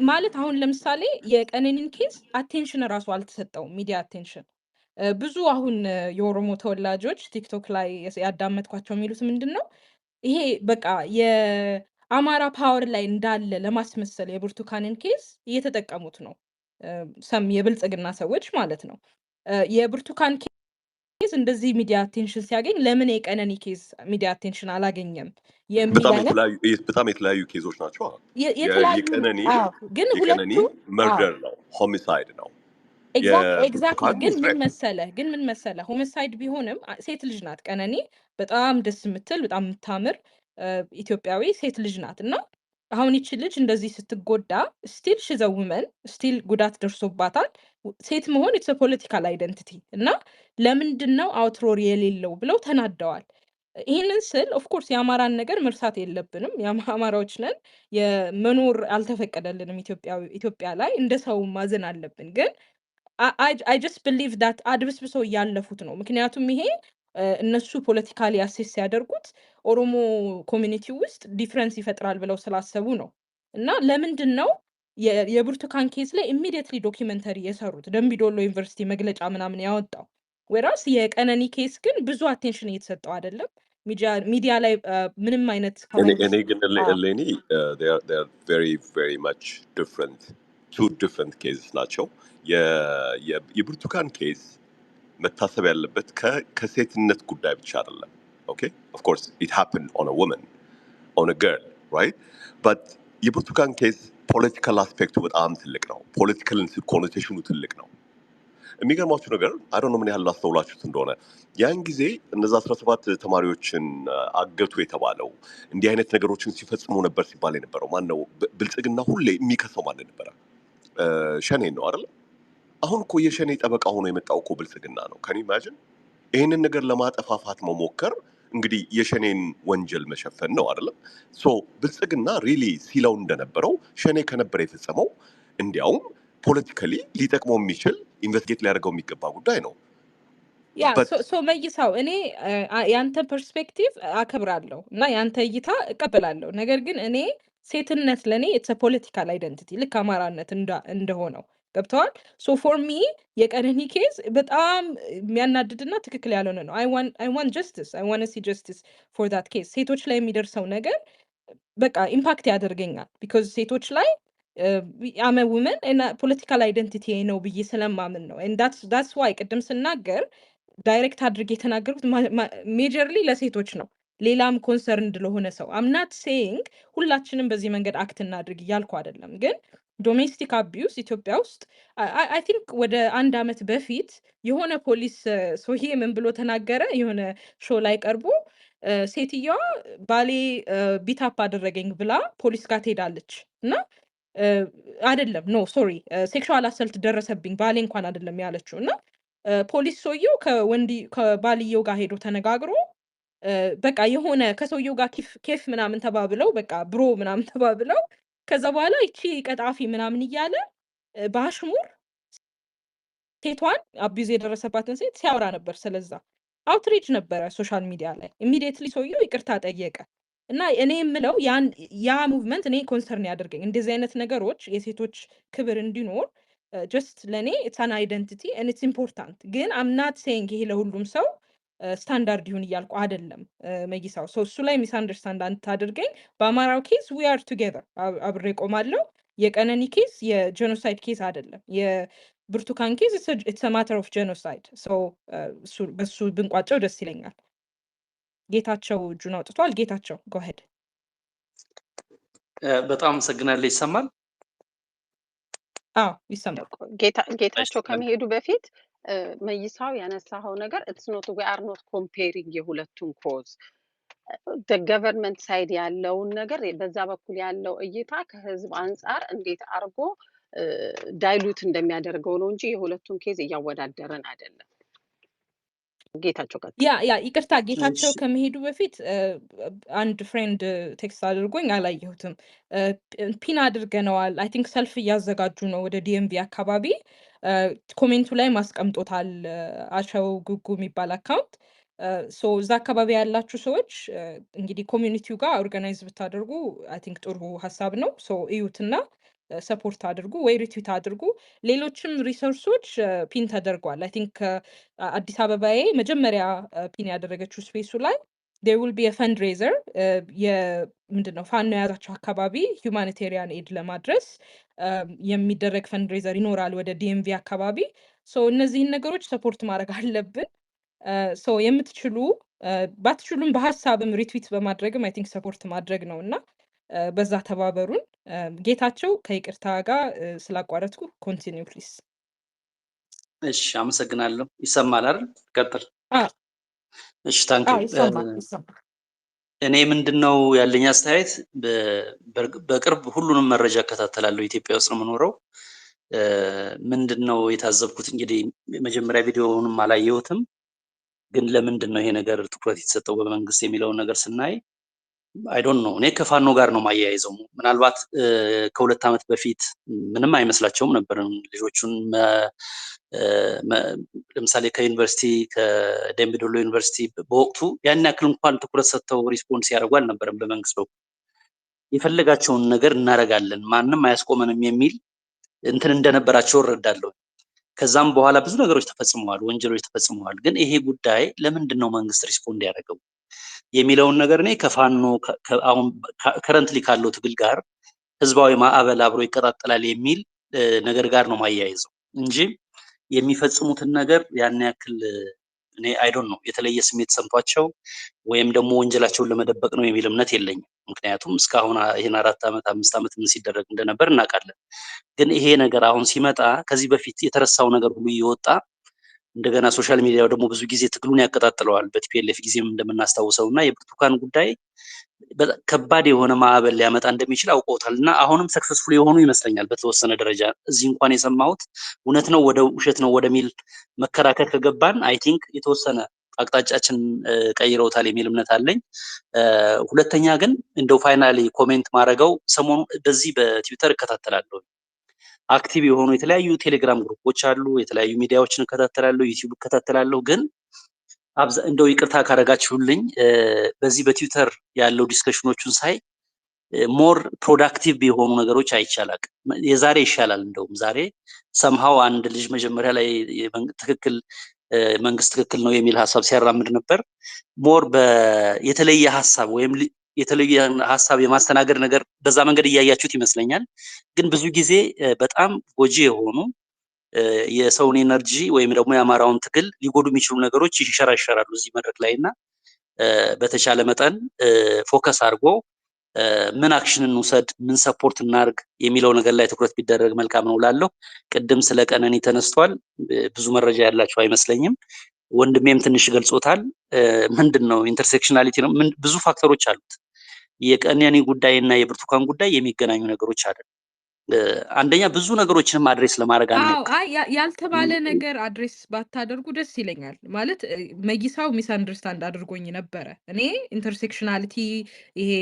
ማለት አሁን ለምሳሌ የቀነኒን ኬስ አቴንሽን እራሱ አልተሰጠውም፣ ሚዲያ አቴንሽን። ብዙ አሁን የኦሮሞ ተወላጆች ቲክቶክ ላይ ያዳመጥኳቸው የሚሉት ምንድን ነው ይሄ በቃ የአማራ ፓወር ላይ እንዳለ ለማስመሰል የብርቱካንን ኬስ እየተጠቀሙት ነው። ሰም የብልጽግና ሰዎች ማለት ነው። የብርቱካን ኬዝ እንደዚህ ሚዲያ አቴንሽን ሲያገኝ ለምን የቀነኒ ኬዝ ሚዲያ አቴንሽን አላገኘም የሚል አይነት በጣም የተለያዩ ኬዞች ናቸው። የተለያዩ ግን የቀነኒ ሁለቱ መርደር ነው፣ ሆሚሳይድ ነው። ኤግዛክትሊ ግን ምን መሰለ ሆሚሳይድ ቢሆንም ሴት ልጅ ናት ቀነኒ። በጣም ደስ የምትል በጣም የምታምር ኢትዮጵያዊ ሴት ልጅ ናት እና አሁን ይቺ ልጅ እንደዚህ ስትጎዳ ስቲል ሽዘውመን ስቲል ጉዳት ደርሶባታል። ሴት መሆን ኢትስ ፖለቲካል አይደንቲቲ እና ለምንድነው አውትሮር የሌለው ብለው ተናደዋል። ይህንን ስል ኦፍኮርስ የአማራን ነገር መርሳት የለብንም። የአማራዎች ነን፣ የመኖር አልተፈቀደልንም ኢትዮጵያ ላይ እንደ ሰው ማዘን አለብን። ግን I just believe that አድብስብሰው እያለፉት ነው። ምክንያቱም ይሄ እነሱ ፖለቲካሊ አሴስ ሲያደርጉት ኦሮሞ ኮሚኒቲ ውስጥ ዲፍረንስ ይፈጥራል ብለው ስላሰቡ ነው። እና ለምንድን ነው የብርቱካን ኬዝ ላይ ኢሚዲየትሊ ዶኪመንተሪ የሰሩት ደምቢዶሎ ዩኒቨርሲቲ መግለጫ ምናምን ያወጣው? ወራስ የቀነኒ ኬስ ግን ብዙ አቴንሽን እየተሰጠው አይደለም። ሚዲያ ላይ ምንም አይነት እኔ ግን እሌኒ very much different, two different cases ናቸው። የብርቱካን ኬስ መታሰብ ያለበት ከሴትነት ጉዳይ ብቻ አይደለም። ኦኬ ኦፍ ኮርስ ኢት ሃፕንድ ኦን አ ውመን ኦን አ ገርል ራይት በት የብርቱካን ኬስ ፖለቲካል አስፔክቱ በጣም ትልቅ ነው። ፖለቲካል ኮኖቴሽኑ ትልቅ ነው። የሚገርማችሁ ነገር አይ ዶንት ኖ ምን ያህል አስተውላችሁት እንደሆነ ያን ጊዜ እነዛ 17 ተማሪዎችን አገቱ የተባለው እንዲህ አይነት ነገሮችን ሲፈጽሙ ነበር ሲባል የነበረው ማን ነው? ብልጽግና ሁሌ የሚከሰው ማን ነበረ? ሸኔን ነው አይደል? አሁን እኮ የሸኔ ጠበቃ ሆኖ የመጣው እኮ ብልጽግና ነው። ከኒ ኢማጂን ይህንን ነገር ለማጠፋፋት መሞከር እንግዲህ የሸኔን ወንጀል መሸፈን ነው አይደለም? ሶ ብልጽግና ሪሊ ሲለው እንደነበረው ሸኔ ከነበረ የፈጸመው እንዲያውም ፖለቲካሊ ሊጠቅመው የሚችል ኢንቨስቲጌት ሊያደርገው የሚገባ ጉዳይ ነው። ያ ሶ መይሳው እኔ ያንተ ፐርስፔክቲቭ አከብራለሁ እና ያንተ እይታ እቀበላለሁ። ነገር ግን እኔ ሴትነት ለኔ ኢትስ ፖለቲካል አይደንቲቲ ልክ አማራነት እንደሆነው ገብተዋል። ሶ ፎር ሚ የቀነኒ ኬዝ በጣም የሚያናድድና ትክክል ያልሆነ ነው። አይ ዋንት ጀስቲስ አይ ዋንት ሲ ጀስቲስ ፎር ዛት ኬዝ። ሴቶች ላይ የሚደርሰው ነገር በቃ ኢምፓክት ያደርገኛል ቢኮዝ ሴቶች ላይ አመ ውመን እና ፖለቲካል አይደንቲቲ ነው ብዬ ስለማምን ነው። ኤንድ ዳትስ ዋይ ቅድም ስናገር ዳይሬክት አድርጌ የተናገርኩት ሜጀርሊ ለሴቶች ነው፣ ሌላም ኮንሰርንድ ለሆነ ሰው አምናት ሴይንግ ሁላችንም በዚህ መንገድ አክት እናድርግ እያልኩ አይደለም። ግን ዶሜስቲክ አቢዩስ ኢትዮጵያ ውስጥ አይ ቲንክ ወደ 1 ዓመት በፊት የሆነ ፖሊስ ሰውዬ ምን ብሎ ተናገረ? የሆነ ሾው ላይ ቀርቦ ሴትየዋ ባሌ ቢታፕ አደረገኝ ብላ ፖሊስ ጋር ትሄዳለች እና አይደለም ኖ ሶሪ ሴክሹዋል አሰልት ደረሰብኝ ባሌ እንኳን አይደለም ያለችው እና ፖሊስ ሰውየው ከባልየው ጋር ሄዶ ተነጋግሮ በቃ የሆነ ከሰውየው ጋር ኬፍ ምናምን ተባብለው በቃ ብሮ ምናምን ተባብለው ከዛ በኋላ እቺ ቀጣፊ ምናምን እያለ በአሽሙር ሴቷን አቢዝ የደረሰባትን ሴት ሲያወራ ነበር። ስለዛ አውትሪች ነበረ ሶሻል ሚዲያ ላይ። ኢሚዲየትሊ ሰውየው ይቅርታ ጠየቀ እና እኔ የምለው ያ ሙቭመንት እኔ ኮንሰርን ያደርገኝ እንደዚህ አይነት ነገሮች የሴቶች ክብር እንዲኖር ጀስት ለእኔ ኢትስ አን አይደንቲቲ ኤንድ ኢትስ ኢምፖርታንት። ግን አምናት ሴይንግ ይሄ ለሁሉም ሰው ስታንዳርድ ይሁን እያልኩ አይደለም። መይሳው ሰው እሱ ላይ ሚስ አንደርስታንድ አታድርገኝ። በአማራው ኬዝ ዊ አር ቱጌዘር አብሬ ቆማለሁ። የቀነኒ ኬዝ የጄኖሳይድ ኬዝ አይደለም። የብርቱካን ኬዝ ኢትስ ማተር ኦፍ ጄኖሳይድ። በሱ ብንቋጨው ደስ ይለኛል። ጌታቸው እጁን አውጥቷል። ጌታቸው ጎሄድ። በጣም አመሰግናለሁ። ይሰማል? አዎ ይሰማል። ጌታቸው ከመሄዱ በፊት መይሳው ያነሳው ነገር ኢትስ ኖት ዊ አር ኖት ኮምፔሪንግ የሁለቱን ኮዝ ገቨርንመንት ሳይድ ያለውን ነገር በዛ በኩል ያለው እይታ ከህዝብ አንጻር እንዴት አርጎ ዳይሉት እንደሚያደርገው ነው እንጂ የሁለቱን ኬዝ እያወዳደረን አይደለም። ጌታቸው ይቅርታ ጌታቸው ከመሄዱ በፊት አንድ ፍሬንድ ቴክስት አድርጎኝ አላየሁትም። ፒን አድርገነዋል። አይ ቲንክ ሰልፍ እያዘጋጁ ነው ወደ ዲኤምቪ አካባቢ። ኮሜንቱ ላይ ማስቀምጦታል። አሸው ጉጉ የሚባል አካውንት። እዛ አካባቢ ያላችሁ ሰዎች እንግዲህ ኮሚኒቲው ጋር ኦርጋናይዝ ብታደርጉ አይ ቲንክ ጥሩ ሀሳብ ነው። እዩትና ሰፖርት አድርጉ ወይ ሪትዊት አድርጉ። ሌሎችም ሪሶርሶች ፒን ተደርጓል። አይ ቲንክ አዲስ አበባዬ መጀመሪያ ፒን ያደረገችው ስፔሱ ላይ there will be a fundraiser ምንድነው ፋኖ የያዛቸው አካባቢ ሁማኒቴሪያን ኤድ ለማድረስ የሚደረግ ፈንድሬዘር ይኖራል ወደ ዲኤምቪ አካባቢ ሶ እነዚህን ነገሮች ሰፖርት ማድረግ አለብን ሶ የምትችሉ ባትችሉም በሐሳብም ሪትዊት በማድረግም አይ ቲንክ ሰፖርት ማድረግ ነውና በዛ ተባበሩን ጌታቸው ከይቅርታ ጋር ስላቋረጥኩ ኮንቲኒው ፕሊዝ እሺ አመሰግናለሁ ይሰማል አይደል ቀጥል እሺ ታንክ ዩ ይሰማል እኔ ምንድነው ያለኝ አስተያየት በቅርብ ሁሉንም መረጃ እከታተላለሁ ኢትዮጵያ ውስጥ ነው የምኖረው ምንድነው የታዘብኩት እንግዲህ መጀመሪያ ቪዲዮውንም አላየሁትም ግን ለምንድነው ይሄ ነገር ትኩረት የተሰጠው በመንግስት የሚለው ነገር ስናይ I don't know እኔ ከፋኖ ጋር ነው ማያይዘው ምናልባት ከሁለት ዓመት በፊት ምንም አይመስላቸውም ነበር ልጆቹን ለምሳሌ ከዩኒቨርሲቲ ከደምቢዶሎ ዩኒቨርሲቲ በወቅቱ ያን ያክል እንኳን ትኩረት ሰጥተው ሪስፖንስ ያደርጉ አልነበረም በመንግስት በኩል የፈለጋቸውን ነገር እናረጋለን ማንንም አያስቆመንም የሚል እንትን እንደነበራቸው እረዳለሁ ከዛም በኋላ ብዙ ነገሮች ተፈጽመዋል ወንጀሎች ተፈጽመዋል ግን ይሄ ጉዳይ ለምንድን ነው መንግስት ሪስፖንድ ያደረገው የሚለውን ነገር እኔ ከፋኖ አሁን ከረንትሊ ካለው ትግል ጋር ህዝባዊ ማዕበል አብሮ ይቀጣጠላል የሚል ነገር ጋር ነው ማያይዘው እንጂ የሚፈጽሙትን ነገር ያን ያክል እኔ አይ ዶንት ኖ የተለየ ስሜት ሰምቷቸው ወይም ደግሞ ወንጀላቸውን ለመደበቅ ነው የሚል እምነት የለኝም ምክንያቱም እስካሁን ይሄን 4 ዓመት 5 ዓመት ምን ሲደረግ እንደነበር እናውቃለን ግን ይሄ ነገር አሁን ሲመጣ ከዚህ በፊት የተረሳው ነገር ሁሉ ይወጣ እንደገና ሶሻል ሚዲያው ደግሞ ብዙ ጊዜ ትግሉን ያቀጣጥለዋል በቲፒኤልኤፍ ጊዜም እንደምናስተዋውሰውና የብርቱካን ጉዳይ ከባድ የሆነ ማዕበል ሊያመጣ እንደሚችል አውቀውታልና አሁንም ሰክሰስፉል የሆኑ ይመስለኛል በተወሰነ ደረጃ እዚህ እንኳን የሰማሁት እውነት ነው ወደ ውሸት ነው ወደሚል መከራከር ከገባን አይ ቲንክ የተወሰነ አቅጣጫችን ቀይረውታል የሚል እምነት አለኝ ሁለተኛ ግን እንደው ፋይናሊ ኮሜንት ማድረገው ሰሞኑ በዚህ በትዊተር እከታተላለሁ አክቲቭ የሆኑ የተለያዩ ቴሌግራም ግሩፖች አሉ የተለያዩ ሚዲያዎችን እከታተላለሁ ዩቲዩብ እከታተላለሁ ግን እንደው ይቅርታ ካረጋችሁልኝ በዚህ በትዊተር ያለው ዲስከሽኖቹን ሳይ ሞር ፕሮዳክቲቭ የሆኑ ነገሮች አይቻላል የዛሬ ይሻላል እንደውም ዛሬ somehow አንድ ልጅ መጀመሪያ ላይ ትክክል መንግስት ትክክል ነው የሚል ሐሳብ ሲያራምድ ነበር ሞር የተለየ ሐሳብ ወይም የተለየ ሐሳብ የማስተናገድ ነገር በዛ መንገድ እያያችሁት ይመስለኛል ግን ብዙ ጊዜ በጣም ጎጂ የሆኑ የሰውን ኤነርጂ ወይም ደግሞ ያማራውን ትግል ሊጎዱ የሚችሉ ነገሮች ይሸራሸራሉ እዚህ መድረክ ላይና በተቻለ መጠን ፎከስ አድርጎ ምን አክሽን እንውሰድ ምን ሰፖርት እናርግ የሚለው ነገር ላይ ትኩረት ቢደረግ መልካም ነው ላለው ቅድም ስለ ቀነኒ ተነስቷል ብዙ መረጃ ያላችሁ አይመስለኝም ወንድሜም ትንሽ ገልጾታል ምንድነው ኢንተርሴክሽናሊቲ ነው ብዙ ፋክተሮች አሉት የቀነኒ ጉዳይና የብርቱካን ጉዳይ የሚገናኙ ነገሮች አይደል አንደኛ ብዙ ነገሮችንም አድሬስ ለማድረግ ያልተባለ ነገር አድሬስ ባታደርጉ ደስ ይለኛል ማለት መጊሳው ሚስ አንደርስታንድ አድርጎኝ ነበረ እኔ ኢንተርሴክሽናሊቲ ይሄ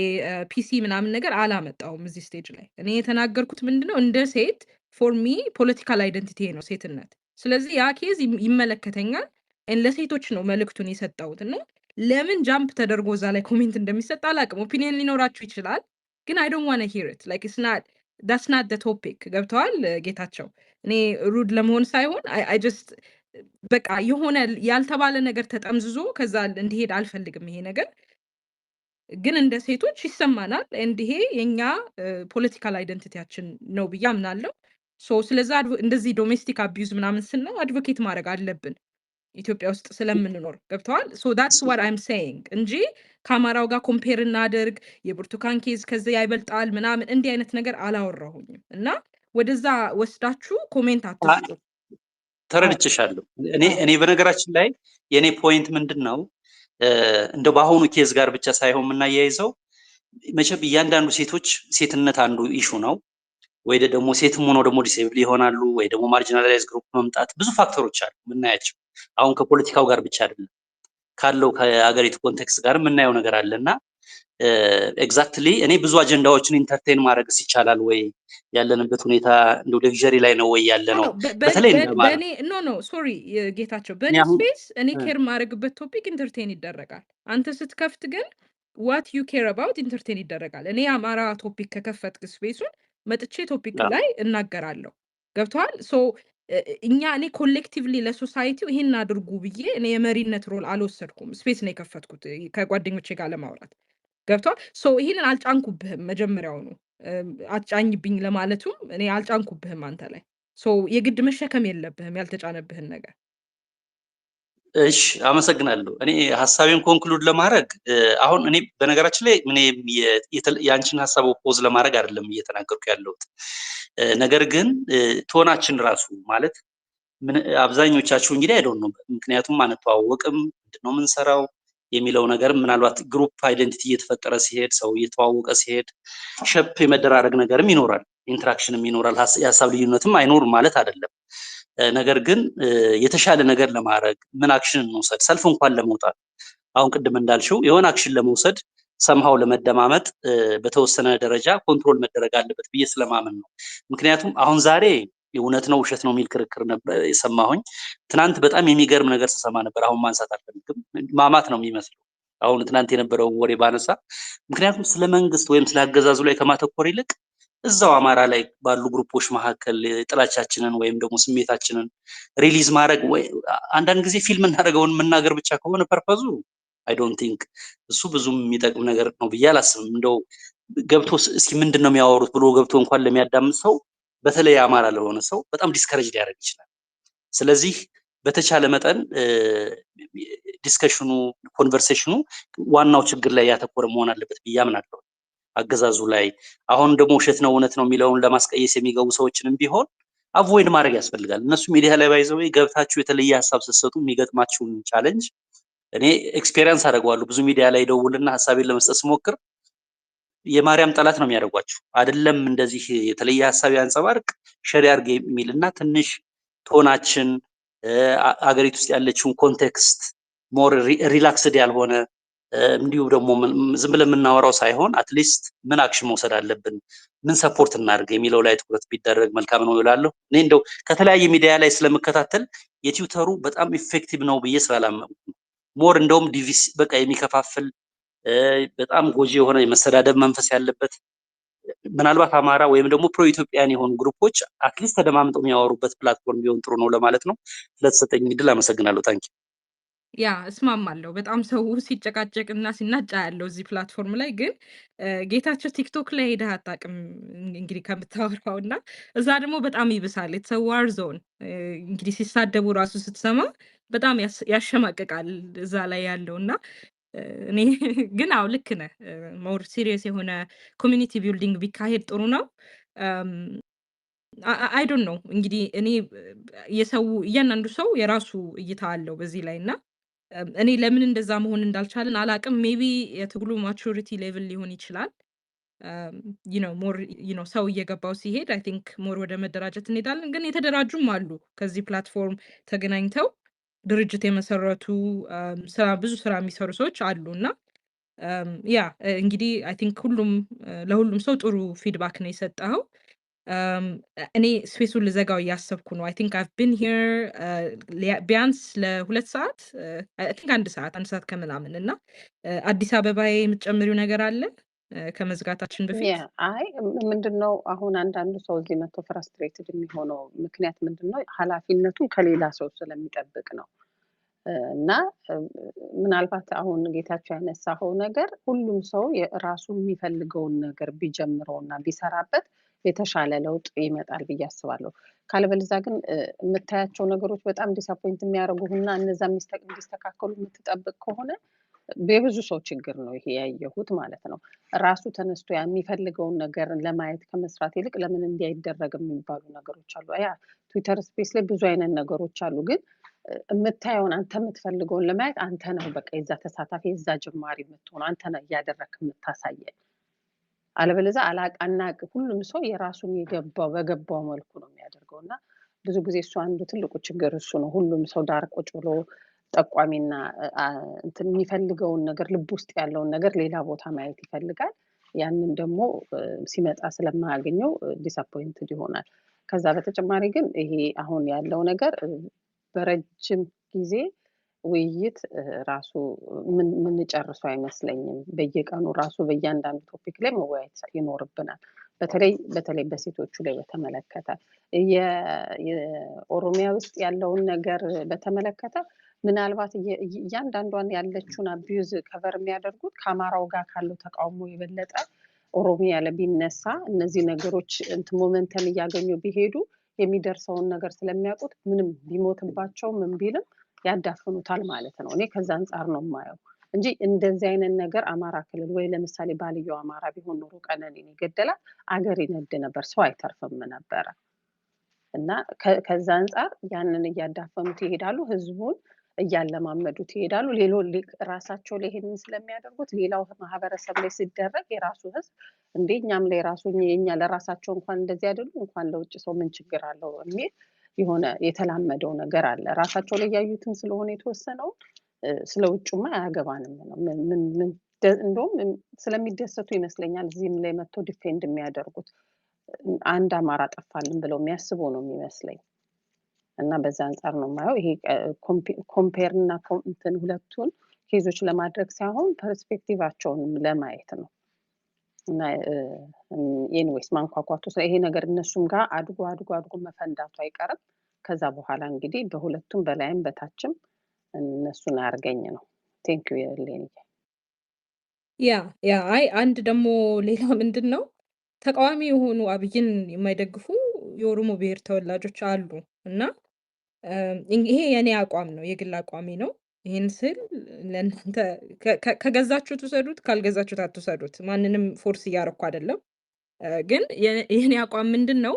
ፒሲ ምናምን ነገር አላመጣውም እዚህ ስቴጅ ላይ እኔ የተናገርኩት ምንድነው እንደ ሴት ፎር ሚ ፖለቲካል አይደንቲቲ ነው ሴትነት ስለዚህ ያ ኬዝ ይመለከተኛል ለሴቶች ነው መልእክቱን የሰጠሁትና ለምን ጃምፕ ተደርጎ እዛ ላይ ኮሜንት እንደሚሰጥ አላውቅም ኦፒኒየን ሊኖራችሁ ይችላል ግን I don't want to hear it like that's not the topic ገብተዋል ጌታቸው እኔ ሩድ ለመሆን ሳይሆን I just በቃ የሆነ ያልተባለ ነገር ተጠምዝዞ ከዛ እንዲሄድ አልፈልግም ይሄ ነገር ግን እንደ ሴቶች ይሰማናል እንዲሄ የኛ ፖለቲካል አይደንቲቲያችን ነው ብዬ አምናለሁ ሶ ስለዛ እንደዚህ ዶሜስቲክ አቢዩዝ ምናምን ስናው አድቮኬት ማድረግ አለብን ኢትዮጵያ ውስጥ ስለምንኖር ገብተዋል so that's what I'm saying እንጂ ከአማራው ጋር ኮምፔር እናድርግ የብርቱካን ኬዝ ከዚህ ያይበልጣል ምናምን እንዲህ አይነት ነገር አላወራሁኝም እና ወደዛ ወስዳችሁ ኮሜንት አትስጡ ተረድቼሻለሁ እኔ በነገራችን ላይ የኔ ፖይንት ምንድነው እንደው በአሁኑ ኬዝ ጋር ብቻ ሳይሆን የምናያይዘው መቼም እያንዳንዱ ሴቶች ሴትነት አንዱ ኢሹ ነው ወይ ደግሞ ሴትም ሆነው ደግሞ ዲሴብል ይሆናሉ ወይ ደግሞ ማርጂናላይዝ ግሩፕ መምጣት ብዙ ፋክተሮች አሉ ምናያቸው አሁን ከፖለቲካው ጋር ብቻ አይደለም ካለው ከሀገሪቱ ኮንቴክስት ጋር የምናየው ነገር አለና ኤግዛክትሊ እኔ ብዙ አጀንዳዎችን ኢንተርቴን ማድረግ ይቻላል ወይ ያለንበት ሁኔታ እንደው ሌክዠሪ ላይ ነው ወይ ያለ ነው በተለይ በኔ ኖ ሶሪ ጌታቸው በኔ ስፔስ እኔ ኬር ማድረግበት ቶፒክ ኢንተርቴን ይደረጋል አንተ ስትከፍት ግን what you care about ኢንተርቴን ይደረጋል እኔ አማራ ቶፒክ ከከፈትክ ስፔሱን መጥቼ ቶፒክ ላይ እናገራለሁ ገብቷል ሶ እኔ ኮሌክቲቭሊ ለሶሳይቲው ይሄን አድርጉ ብዬ እኔ የመሪነት ሮል አልወሰድኩም። ስፔስ ነው የከፈትኩት ከጓደኞቼ ጋር ለማውራት ገብቷል። ይሄንን አልጫንኩብህም መጀመሪያውኑ አትጫኝብኝ ለማለቱም እኔ አልጫንኩብህም አንተ ላይ የግድ መሸከም የለብህም ያልተጫነብህን ነገር። እሺ አመሰግናለሁ። እኔ ሀሳቤን ኮንክሉድ ለማድረግ አሁን እኔ በነገራችን ላይ ያንቺን ሀሳብ ኦፖዝ ለማድረግ አይደለም እየተናገርኩ ያለሁት። ነገር ግን ቶናችን ራሱ ማለት አብዛኞቻችሁ እንግዲህ አይዶን ነው ምክንያቱም አንተዋወቅም ምንድነው የምንሰራው የሚለው ነገር ምናልባት ግሩፕ አይደንቲቲ እየተፈጠረ ሲሄድ ሰው እየተዋወቀ ሲሄድ ሸፕ የመደራረግ ነገርም ይኖራል፣ ኢንተራክሽንም ይኖራል። የሀሳብ ልዩነትም አይኖርም ማለት አይደለም። ነገር ግን የተሻለ ነገር ለማድረግ ምን አክሽን እንውሰድ፣ ሰልፍ እንኳን ለመውጣት አሁን ቅድም እንዳልሽው የሆነ አክሽን ለመውሰድ ሰምሃው ለመደማመጥ በተወሰነ ደረጃ ኮንትሮል መደረግ አለበት ብዬ ስለማመን ነው። ምክንያቱም አሁን ዛሬ እውነት ነው ውሸት ነው የሚል ክርክር ነበር የሰማሁኝ። ትናንት በጣም የሚገርም ነገር ተሰማ ነበር። አሁን ማንሳት አልፈልግም፣ ማማት ነው የሚመስለው አሁን ትናንት የነበረውን ወሬ ባነሳ። ምክንያቱም ስለ መንግስት ወይም ስለ አገዛዙ ላይ ከማተኮር ይልቅ እዛው አማራ ላይ ባሉ ግሩፖች መካከል ጥላቻችንን ወይም ደግሞ ስሜታችንን ሪሊዝ ማድረግ ወይ አንዳንድ ጊዜ ፊልም እናደርገውን መናገር ብቻ ከሆነ ፐርፐዙ አይ ዶንት ቲንክ እሱ ብዙም የሚጠቅም ነገር ነው ብዬ አላስብም። እንደው ገብቶ እስኪ ምንድን ነው የሚያወሩት ብሎ ገብቶ እንኳን ለሚያዳምጥ ሰው በተለይ አማራ ለሆነ ሰው በጣም ዲስከሬጅ ሊያደርግ ይችላል። ስለዚህ በተቻለ መጠን ዲስከሽኑ ኮንቨርሴሽኑ ዋናው ችግር ላይ ያተኮረ መሆን አለበት ብዬ አምናለሁ። አገዛዙ ላይ አሁን ደግሞ ውሸት ነው እውነት ነው የሚለውን ለማስቀየስ የሚገቡ ሰዎችንም ቢሆን አቮይድ ማድረግ ያስፈልጋል። እነሱ ሚዲያ ላይ ባይዘው ገብታችሁ የተለየ ሀሳብ ስትሰጡ የሚገጥማችሁን ቻሌንጅ እኔ ኤክስፔሪየንስ አደርገዋለሁ። ብዙ ሚዲያ ላይ ደውልና ሀሳቤን ለመስጠት ስሞክር የማርያም ጠላት ነው የሚያደርጓችሁ። አይደለም እንደዚህ የተለየ ሀሳብ ያንጸባርቅ ሸር ያርግ የሚልና ትንሽ ቶናችን አገሪቱ ውስጥ ያለችውን ኮንቴክስት ሞር ሪላክስድ ያልሆነ እንዲሁ ደግሞ ዝም ብለን የምናወራው ሳይሆን አትሊስት ምን አክሽን መውሰድ አለብን፣ ምን ሰፖርት እናድርግ የሚለው ላይ ትኩረት ቢደረግ መልካም ነው እላለሁ። እኔ እንደው ከተለያየ ሚዲያ ላይ ስለምከታተል የትዊተሩ በጣም ኢፌክቲቭ ነው ብዬ ስላላመንኩ ሞር እንደውም ዲቪስ በቃ የሚከፋፍል በጣም ጎጂ የሆነ የመሰዳደብ መንፈስ ያለበት ምናልባት አማራ ወይም ደግሞ ፕሮ ኢትዮጵያን የሆኑ ግሩፖች አትሊስት ተደማምጠው የሚያወሩበት ፕላትፎርም ቢሆን ጥሩ ነው ለማለት ነው። ስለተሰጠኝ እድል አመሰግናለሁ። ታንኪ ያ እስማማለሁ። በጣም ሰው ሲጨቃጨቅና ሲናጫ ያለው እዚህ ፕላትፎርም ላይ ግን ጌታቸው ቲክቶክ ላይ ሄደህ አታውቅም እንግዲህ ከምታወራው እና እዛ ደግሞ በጣም ይብሳል። ኢትስ ዋር ዞን እንግዲህ ሲሳደቡ ራሱ ስትሰማ በጣም ያሸማቅቃል እዛ ላይ ያለው እና እኔ ግን አዎ ልክ ነህ። ሞር ሲሪየስ የሆነ ኮሚኒቲ ቢልዲንግ ቢካሄድ ጥሩ ነው። አይ ዶንት ኖ እንግዲህ እኔ እያንዳንዱ ሰው የራሱ እይታ አለው በዚህ ላይ እና እኔ ለምን እንደዛ መሆን እንዳልቻለን አላቅም። ሜቢ የትግሉ ማቹሪቲ ሌቭል ሊሆን ይችላል። ሞር ሰው እየገባው ሲሄድ አይ ቲንክ ሞር ወደ መደራጀት እንሄዳለን። ግን የተደራጁም አሉ ከዚህ ፕላትፎርም ተገናኝተው ድርጅት የመሰረቱ ብዙ ስራ የሚሰሩ ሰዎች አሉ እና ያ እንግዲህ አይ ቲንክ ለሁሉም ሰው ጥሩ ፊድባክ ነው የሰጠኸው። እኔ ስፔሱን ልዘጋው እያሰብኩ ነው። አይ ቲንክ አቭ ቢን ሂር ቢያንስ ለ2 ሰዓት አይ ቲንክ 1 ሰዓት ከምናምን እና አዲስ አበባ የምትጨምሪው ነገር አለ ከመዝጋታችን በፊት? አይ ምንድነው አሁን አንዳንዱ ሰው እዚህ መጥቶ ፍራስትሬትድ የሚሆነው ምክንያት ምንድነው? ኃላፊነቱን ከሌላ ሰው ስለሚጠብቅ ነው። እና ምናልባት አሁን ጌታቸው ያነሳው ነገር ሁሉም ሰው የራሱ የሚፈልገውን ነገር ቢጀምረውና ቢሰራበት የተሻለ ለውጥ ይመጣል ብዬ አስባለሁ። ካለበለዚያ ግን የምታያቸው ነገሮች በጣም ዲስአፖይንት የሚያደርጉህና እነዛ እንዲስተካከሉ የምትጠብቅ ከሆነ የብዙ ሰው ችግር ነው ይሄ ያየሁት ማለት ነው። ራሱ ተነስቶ የሚፈልገውን ነገር ለማየት ከመስራት ይልቅ ለምን እንዲህ አይደረግም የሚባሉ ነገሮች አሉ። ያ ትዊተር ስፔስ ላይ ብዙ አይነት ነገሮች አሉ። ግን የምታየውን አንተ የምትፈልገውን ለማየት አንተ ነህ በቃ የዛ ተሳታፊ የዛ ጅማሪ የምትሆነው አንተ ነህ እያደረግክ የምታሳየን። አለበለዚያ አናቅ ሁሉም ሰው የራሱን በገባው መልኩ ነው የሚያደርገው እና ብዙ ጊዜ እሱ አንዱ ትልቁ ችግር እሱ ነው። ሁሉም ሰው ዳር ቁጭ ብሎ ጠቋሚና እንትን የሚፈልገውን ነገር ልብ ውስጥ ያለውን ነገር ሌላ ቦታ ማየት ይፈልጋል። ያንን ደግሞ ሲመጣ ስለማያገኘው ዲስአፖይንትድ ይሆናል። ከዛ በተጨማሪ ግን ይሄ አሁን ያለው ነገር በረጅም ጊዜ ውይይት ራሱ ምንጨርሰው አይመስለኝም። በየቀኑ ራሱ በእያንዳንዱ ቶፒክ ላይ መወያየት ይኖርብናል። በተለይ በሴቶቹ ላይ በተመለከተ የኦሮሚያ ውስጥ ያለውን ነገር በተመለከተ ምናልባት እያንዳንዷን ያለችውን አቢዩዝ ከቨር የሚያደርጉት ከአማራው ጋር ካለው ተቃውሞ የበለጠ ኦሮሚያ ላይ ቢነሳ እነዚህ ነገሮች እንትን ሞመንተም እያገኙ ቢሄዱ የሚደርሰውን ነገር ስለሚያውቁት ምንም ቢሞትባቸው ምን ቢልም ያዳፍኑታል ማለት ነው። እኔ ከዛ አንጻር ነው የማየው እንጂ እንደዚህ አይነት ነገር አማራ ክልል ወይ ለምሳሌ ባልየው አማራ ቢሆን ኖሮ ቀነኒን የገደላት አገር ይነድ ነበር፣ ሰው አይተርፍም ነበረ። እና ከዛ አንጻር ያንን እያዳፈኑት ይሄዳሉ፣ ህዝቡን እያለማመዱት ይሄዳሉ። ራሳቸው ላይ ይሄንን ስለሚያደርጉት ሌላው ማህበረሰብ ላይ ሲደረግ የራሱ ህዝብ እንዴ እኛም ላይ ራሱ እኛ ለራሳቸው እንኳን እንደዚህ አይደሉ እንኳን ለውጭ ሰው ምን ችግር አለው የሚል የሆነ የተላመደው ነገር አለ። ራሳቸው ላይ ያዩትን ስለሆነ የተወሰነው ስለ ውጭማ አያገባንም ነው። እንደውም ስለሚደሰቱ ይመስለኛል እዚህም ላይ መጥቶ ዲፌንድ የሚያደርጉት አንድ አማራ ጠፋልን ብለው የሚያስቡ ነው የሚመስለኝ። እና በዛ አንጻር ነው የማየው። ይሄ ኮምፔር እና እንትን ሁለቱን ኬዞች ለማድረግ ሳይሆን ፐርስፔክቲቫቸውንም ለማየት ነው። እና ኤኒዌይስ ማንኳኳቱ ይሄ ነገር እነሱም ጋር አድጎ መፈንዳቱ አይቀርም። ከዛ በኋላ እንግዲህ በሁለቱም በላይም በታችም እነሱን አያርገኝ ነው። ቴንክ ዩ የሌኒ ያ አይ አንድ ደግሞ ሌላ ምንድን ነው ተቃዋሚ የሆኑ አብይን የማይደግፉ የኦሮሞ ብሔር ተወላጆች አሉ እና ይሄ የኔ አቋም ነው፣ የግል አቋሚ ነው። ይህን ስል ለእናንተ ከገዛችሁት ውሰዱት፣ ካልገዛችሁት አትውሰዱት። ማንንም ፎርስ እያረኩ አይደለም። ግን የኔ አቋም ምንድን ነው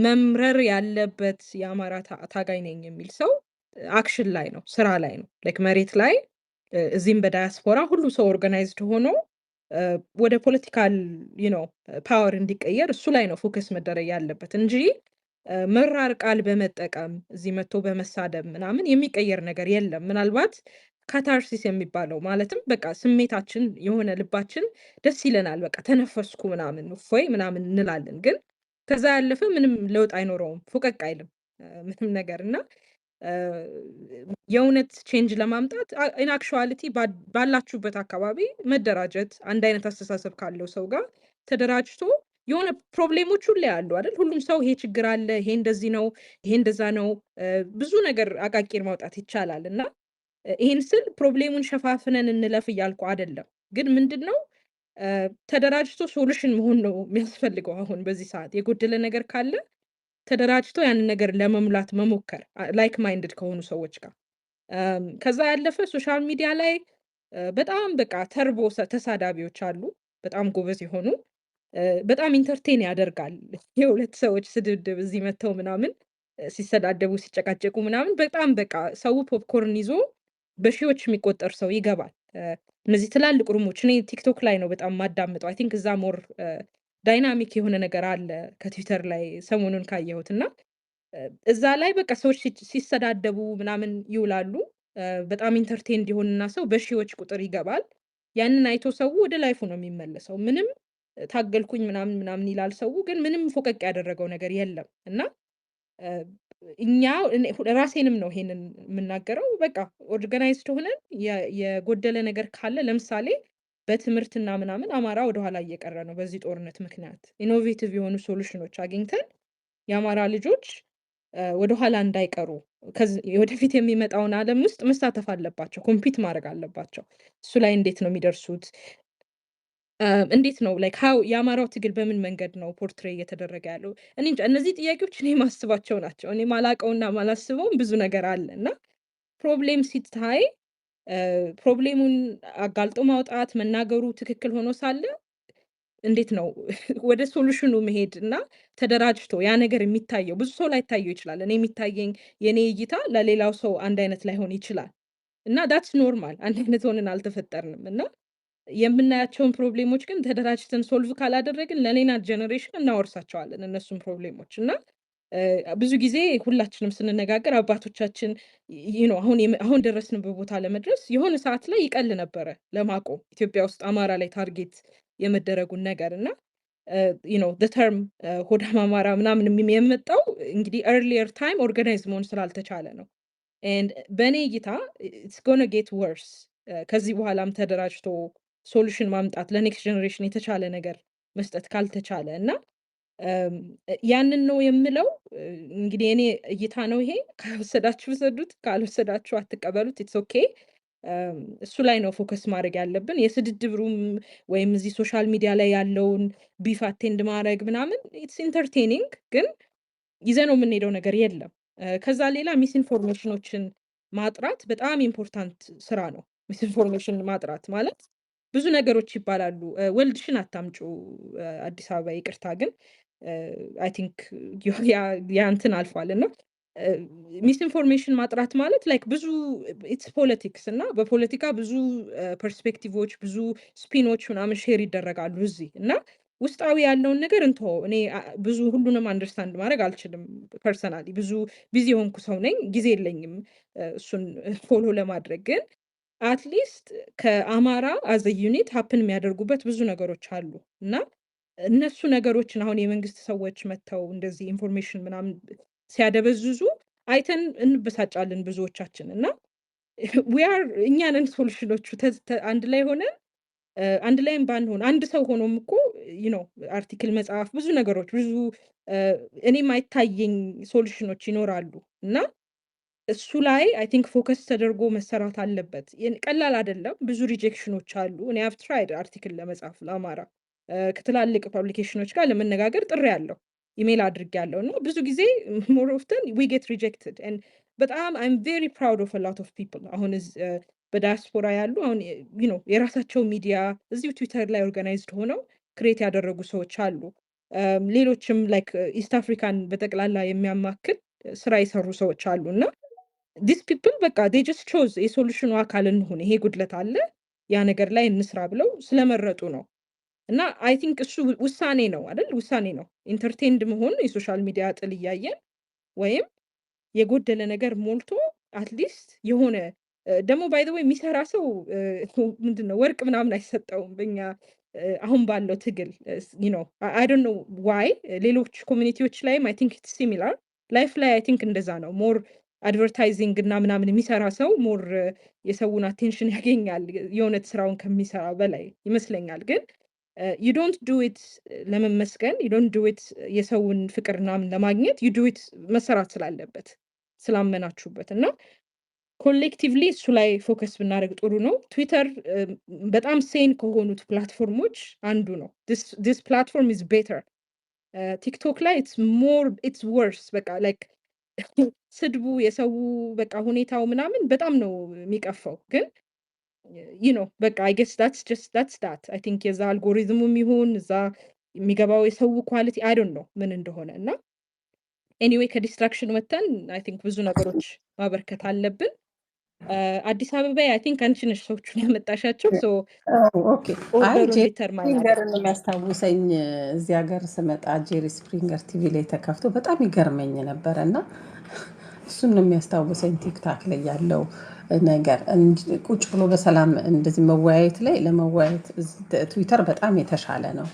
መምረር ያለበት የአማራ ታጋይ ነኝ የሚል ሰው አክሽን ላይ ነው፣ ስራ ላይ ነው። ላይክ መሬት ላይ እዚህም በዳያስፖራ ሁሉ ሰው ኦርጋናይዝድ ሆኖ ወደ ፖለቲካል ፓወር እንዲቀየር እሱ ላይ ነው ፎከስ መደረግ ያለበት እንጂ መራር ቃል በመጠቀም እዚህ መጥቶ በመሳደብ ምናምን የሚቀየር ነገር የለም። ምናልባት ካታርሲስ የሚባለው ማለትም በቃ ስሜታችን የሆነ ልባችን ደስ ይለናል፣ በቃ ተነፈስኩ ምናምን እፎይ ምናምን እንላለን። ግን ከዛ ያለፈ ምንም ለውጥ አይኖረውም፣ ፉቀቅ አይልም ምንም ነገር እና የእውነት ቼንጅ ለማምጣት ኢን አክቹዋሊቲ ባላችሁበት አካባቢ መደራጀት፣ አንድ አይነት አስተሳሰብ ካለው ሰው ጋር ተደራጅቶ የሆነ ፕሮብሌሞች ሁሉ ያሉ አይደል? ሁሉም ሰው ይሄ ችግር አለ፣ ይሄ እንደዚህ ነው፣ ይሄ እንደዛ ነው፣ ብዙ ነገር አቃቂር ማውጣት ይቻላል። እና ይሄን ስል ፕሮብሌሙን ሸፋፍነን እንለፍ እያልኩ አይደለም። ግን ምንድነው ተደራጅቶ ሶሉሽን መሆን ነው የሚያስፈልገው። አሁን በዚህ ሰዓት የጎደለ ነገር ካለ ተደራጅቶ ያንን ነገር ለመሙላት መሞከር ላይክ ማይንድድ ከሆኑ ሰዎች ጋር። ከዛ ያለፈ ሶሻል ሚዲያ ላይ በጣም በቃ ተርቦ ተሳዳቢዎች አሉ፣ በጣም ጎበዝ የሆኑ በጣም ኢንተርቴን ያደርጋል። የሁለት ሰዎች ስድብድብ እዚህ መተው ምናምን ሲሰዳደቡ ሲጨቃጨቁ ምናምን በጣም በቃ ሰው ፖፕኮርን ይዞ በሺዎች የሚቆጠር ሰው ይገባል። እነዚህ ትላልቅ ሩሞች እኔ ቲክቶክ ላይ ነው በጣም ማዳምጠው። አይ ቲንክ እዛ ሞር ዳይናሚክ የሆነ ነገር አለ ከትዊተር ላይ ሰሞኑን ካየሁት እና እዛ ላይ በቃ ሰዎች ሲሰዳደቡ ምናምን ይውላሉ። በጣም ኢንተርቴን እንዲሆንና ሰው በሺዎች ቁጥር ይገባል። ያንን አይቶ ሰው ወደ ላይፉ ነው የሚመለሰው። ምንም ታገልኩኝ ምናምን ይላል ሰው፣ ግን ምንም ፎቀቅ ያደረገው ነገር የለም። እና እኛ ራሴንም ነው ይሄንን የምናገረው። በቃ ኦርጋናይዝድ ሆነን የጎደለ ነገር ካለ ለምሳሌ በትምህርትና ምናምን አማራ ወደኋላ እየቀረ ነው በዚህ ጦርነት ምክንያት። ኢኖቬቲቭ የሆኑ ሶሉሽኖች አግኝተን የአማራ ልጆች ወደኋላ እንዳይቀሩ ወደፊት የሚመጣውን ዓለም ውስጥ መሳተፍ አለባቸው፣ ኮምፒት ማድረግ አለባቸው። እሱ ላይ እንዴት ነው የሚደርሱት? እንዴት ነው ላይክ ሃው የአማራው ትግል በምን መንገድ ነው ፖርትሬ እየተደረገ ያለው? እኔ እንጃ። እነዚህ ጥያቄዎች እኔ ማስባቸው ናቸው። እኔ ማላቀውና ማላስበውም ብዙ ነገር አለ እና ፕሮብሌም ሲታይ ፕሮብሌሙን አጋልጦ ማውጣት መናገሩ ትክክል ሆኖ ሳለ እንዴት ነው ወደ ሶሉሽኑ መሄድ እና ተደራጅቶ ያ ነገር የሚታየው? ብዙ ሰው ላይታየው ይችላል። እኔ የሚታየኝ የኔ እይታ ለሌላው ሰው አንድ አይነት ላይሆን ይችላል እና ዳትስ ኖርማል። አንድ አይነት ሆነን አልተፈጠርንም እና የምናያቸውን ፕሮብሌሞች ግን ተደራጅተን ሶልቭ ካላደረግን ለሌላ ጀነሬሽን እናወርሳቸዋለን እነሱን ፕሮብሌሞች። እና ብዙ ጊዜ ሁላችንም ስንነጋገር አባቶቻችን አሁን ደረስንበት ቦታ ለመድረስ የሆነ ሰዓት ላይ ይቀል ነበረ ለማቆም ኢትዮጵያ ውስጥ አማራ ላይ ታርጌት የመደረጉን ነገር እና ተርም ሆዳም አማራ ምናምን የመጣው እንግዲህ ኤርሊየር ታይም ኦርጋናይዝ መሆን ስላልተቻለ ነው። በእኔ እይታ ኢትስ ጎነ ጌት ወርስ። ከዚህ በኋላም ተደራጅቶ ሶሉሽን ማምጣት ለኔክስት ጀነሬሽን የተቻለ ነገር መስጠት ካልተቻለ እና ያንን ነው የምለው። እንግዲህ እኔ እይታ ነው ይሄ። ከወሰዳችሁ ውሰዱት፣ ካልወሰዳችሁ አትቀበሉት። ኢትስ ኦኬ። እሱ ላይ ነው ፎከስ ማድረግ ያለብን። የስድድብ ሩም ወይም እዚህ ሶሻል ሚዲያ ላይ ያለውን ቢፍ አቴንድ ማድረግ ምናምን ኢትስ ኢንተርቴኒንግ፣ ግን ይዘነው የምንሄደው ነገር የለም። ከዛ ሌላ ሚስ ኢንፎርሜሽኖችን ማጥራት በጣም ኢምፖርታንት ስራ ነው። ሚስ ኢንፎርሜሽን ማጥራት ማለት ብዙ ነገሮች ይባላሉ። ወልድሽን አታምጩ አዲስ አበባ፣ ይቅርታ ግን አይ ቲንክ ያ እንትን አልፏል እና ሚስ ኢንፎርሜሽን ማጥራት ማለት ላይክ ብዙ ኢትስ ፖለቲክስ እና በፖለቲካ ብዙ ፐርስፔክቲቮች ብዙ ስፒኖች ምናምን ሼር ይደረጋሉ እዚህ እና ውስጣዊ ያለውን ነገር እንተወው። እኔ ብዙ ሁሉንም አንደርስታንድ ማድረግ አልችልም። ፐርሰናሊ ብዙ ቢዚ የሆንኩ ሰው ነኝ፣ ጊዜ የለኝም እሱን ፎሎ ለማድረግ። ግን አትሊስት ከአማራ አዘ ዩኒት ሀፕን የሚያደርጉበት ብዙ ነገሮች አሉ እና እነሱ ነገሮችን አሁን የመንግስት ሰዎች መጥተው እንደዚህ ኢንፎርሜሽን ምናምን ሲያደበዝዙ አይተን እንበሳጫለን ብዙዎቻችን እና እኛንን ሶሉሽኖቹ አንድ ላይ ሆነን አንድ ላይም ባንሆን አንድ ሰው ሆኖም እኮ አርቲክል መጽሐፍ ብዙ ነገሮች ብዙ እኔም አይታየኝ ሶሉሽኖች ይኖራሉ እና እሱ ላይ አይ ቲንክ ፎከስ ተደርጎ መሰራት አለበት። ቀላል አይደለም፣ ብዙ ሪጀክሽኖች አሉ። እኔ ሃቭ ትራይድ አርቲክል ለመጻፍ ለአማራ ከትላልቅ ፐብሊኬሽኖች ጋር ለመነጋገር ጥሪ ያለው ኢሜል አድርጌያለሁ እና ብዙ ጊዜ ሞር ኦፍተን ዊ ጌት ሪጀክትድ ኤንድ በጣም አይም ቬሪ ፕራውድ ኦፍ አ ሎት ኦፍ ፒፕል አሁን በዳያስፖራ ያሉ አሁን የራሳቸው ሚዲያ እዚሁ ትዊተር ላይ ኦርጋናይዝድ ሆነው ክሬት ያደረጉ ሰዎች አሉ። ሌሎችም ላይክ ኢስት አፍሪካን በጠቅላላ የሚያማክል ስራ የሰሩ ሰዎች አሉ እና ዲስ ፒፕል በቃ ዴ ጀስት ቾዝ የሶሉሽኑ አካል እንሁን፣ ይሄ ጉድለት አለ ያ ነገር ላይ እንስራ ብለው ስለመረጡ ነው። እና አይ ቲንክ እሱ ውሳኔ ነው አይደል? ውሳኔ ነው ኢንተርቴንድ መሆን የሶሻል ሚዲያ ጥል እያየን ወይም የጎደለ ነገር ሞልቶ አትሊስት የሆነ ደግሞ ባይ ዘ ወይ የሚሰራ ሰው ምንድነው ወርቅ ምናምን አይሰጠውም በእኛ አሁን ባለው ትግል አይ ዶንት ኖ ዋይ ሌሎች ኮሚኒቲዎች ላይም አይ ቲንክ ኢትስ ሲሚላር ላይፍ ላይ አይ ቲንክ እንደዛ ነው። ሞር አድቨርታይዚንግ እና ምናምን የሚሰራ ሰው ሞር የሰውን አቴንሽን ያገኛል የእውነት ስራውን ከሚሰራ በላይ ይመስለኛል። ግን ዩ ዶንት ዱ ኢት ለመመስገን፣ ዩ ዶንት ዱ ኢት የሰውን ፍቅር ምናምን ለማግኘት፣ ዩ ዱ ኢት መሰራት ስላለበት ስላመናችሁበት እና ኮሌክቲቭሊ እሱ ላይ ፎከስ ብናደርግ ጥሩ ነው። ትዊተር በጣም ሴን ከሆኑት ፕላትፎርሞች አንዱ ነው። ዲስ ፕላትፎርም ኢዝ ቤተር። ቲክቶክ ላይ ኢትስ ወርስ። በቃ ላይክ ስድቡ የሰው በቃ ሁኔታው ምናምን በጣም ነው የሚቀፋው። ግን በቃ አይ ጌስ ዳትስ አይ ቲንክ የዛ አልጎሪዝሙም ይሁን እዛ የሚገባው የሰው ኳሊቲ አይ ዶንት ኖ ምን እንደሆነ እና ኤኒዌይ ከዲስትራክሽን ወጥተን አይ ቲንክ ብዙ ነገሮች ማበርከት አለብን። አዲስ አበባ አይ ቲንክ አንቺ ነሽ ሰዎቹን ያመጣሻቸው። ሶ ኦኬ አይ ስፕሪንገርን የሚያስታውሰኝ እዚህ ሀገር ስመጣ ጄሪ ስፕሪንገር ቲቪ ላይ ተከፍቶ በጣም ይገርመኝ ነበረ እና እሱን ነው የሚያስታውሰኝ ቲክታክ ላይ ያለው ነገር። ቁጭ ብሎ በሰላም እንደዚህ መወያየት ላይ ለመወያየት ትዊተር በጣም የተሻለ ነው፣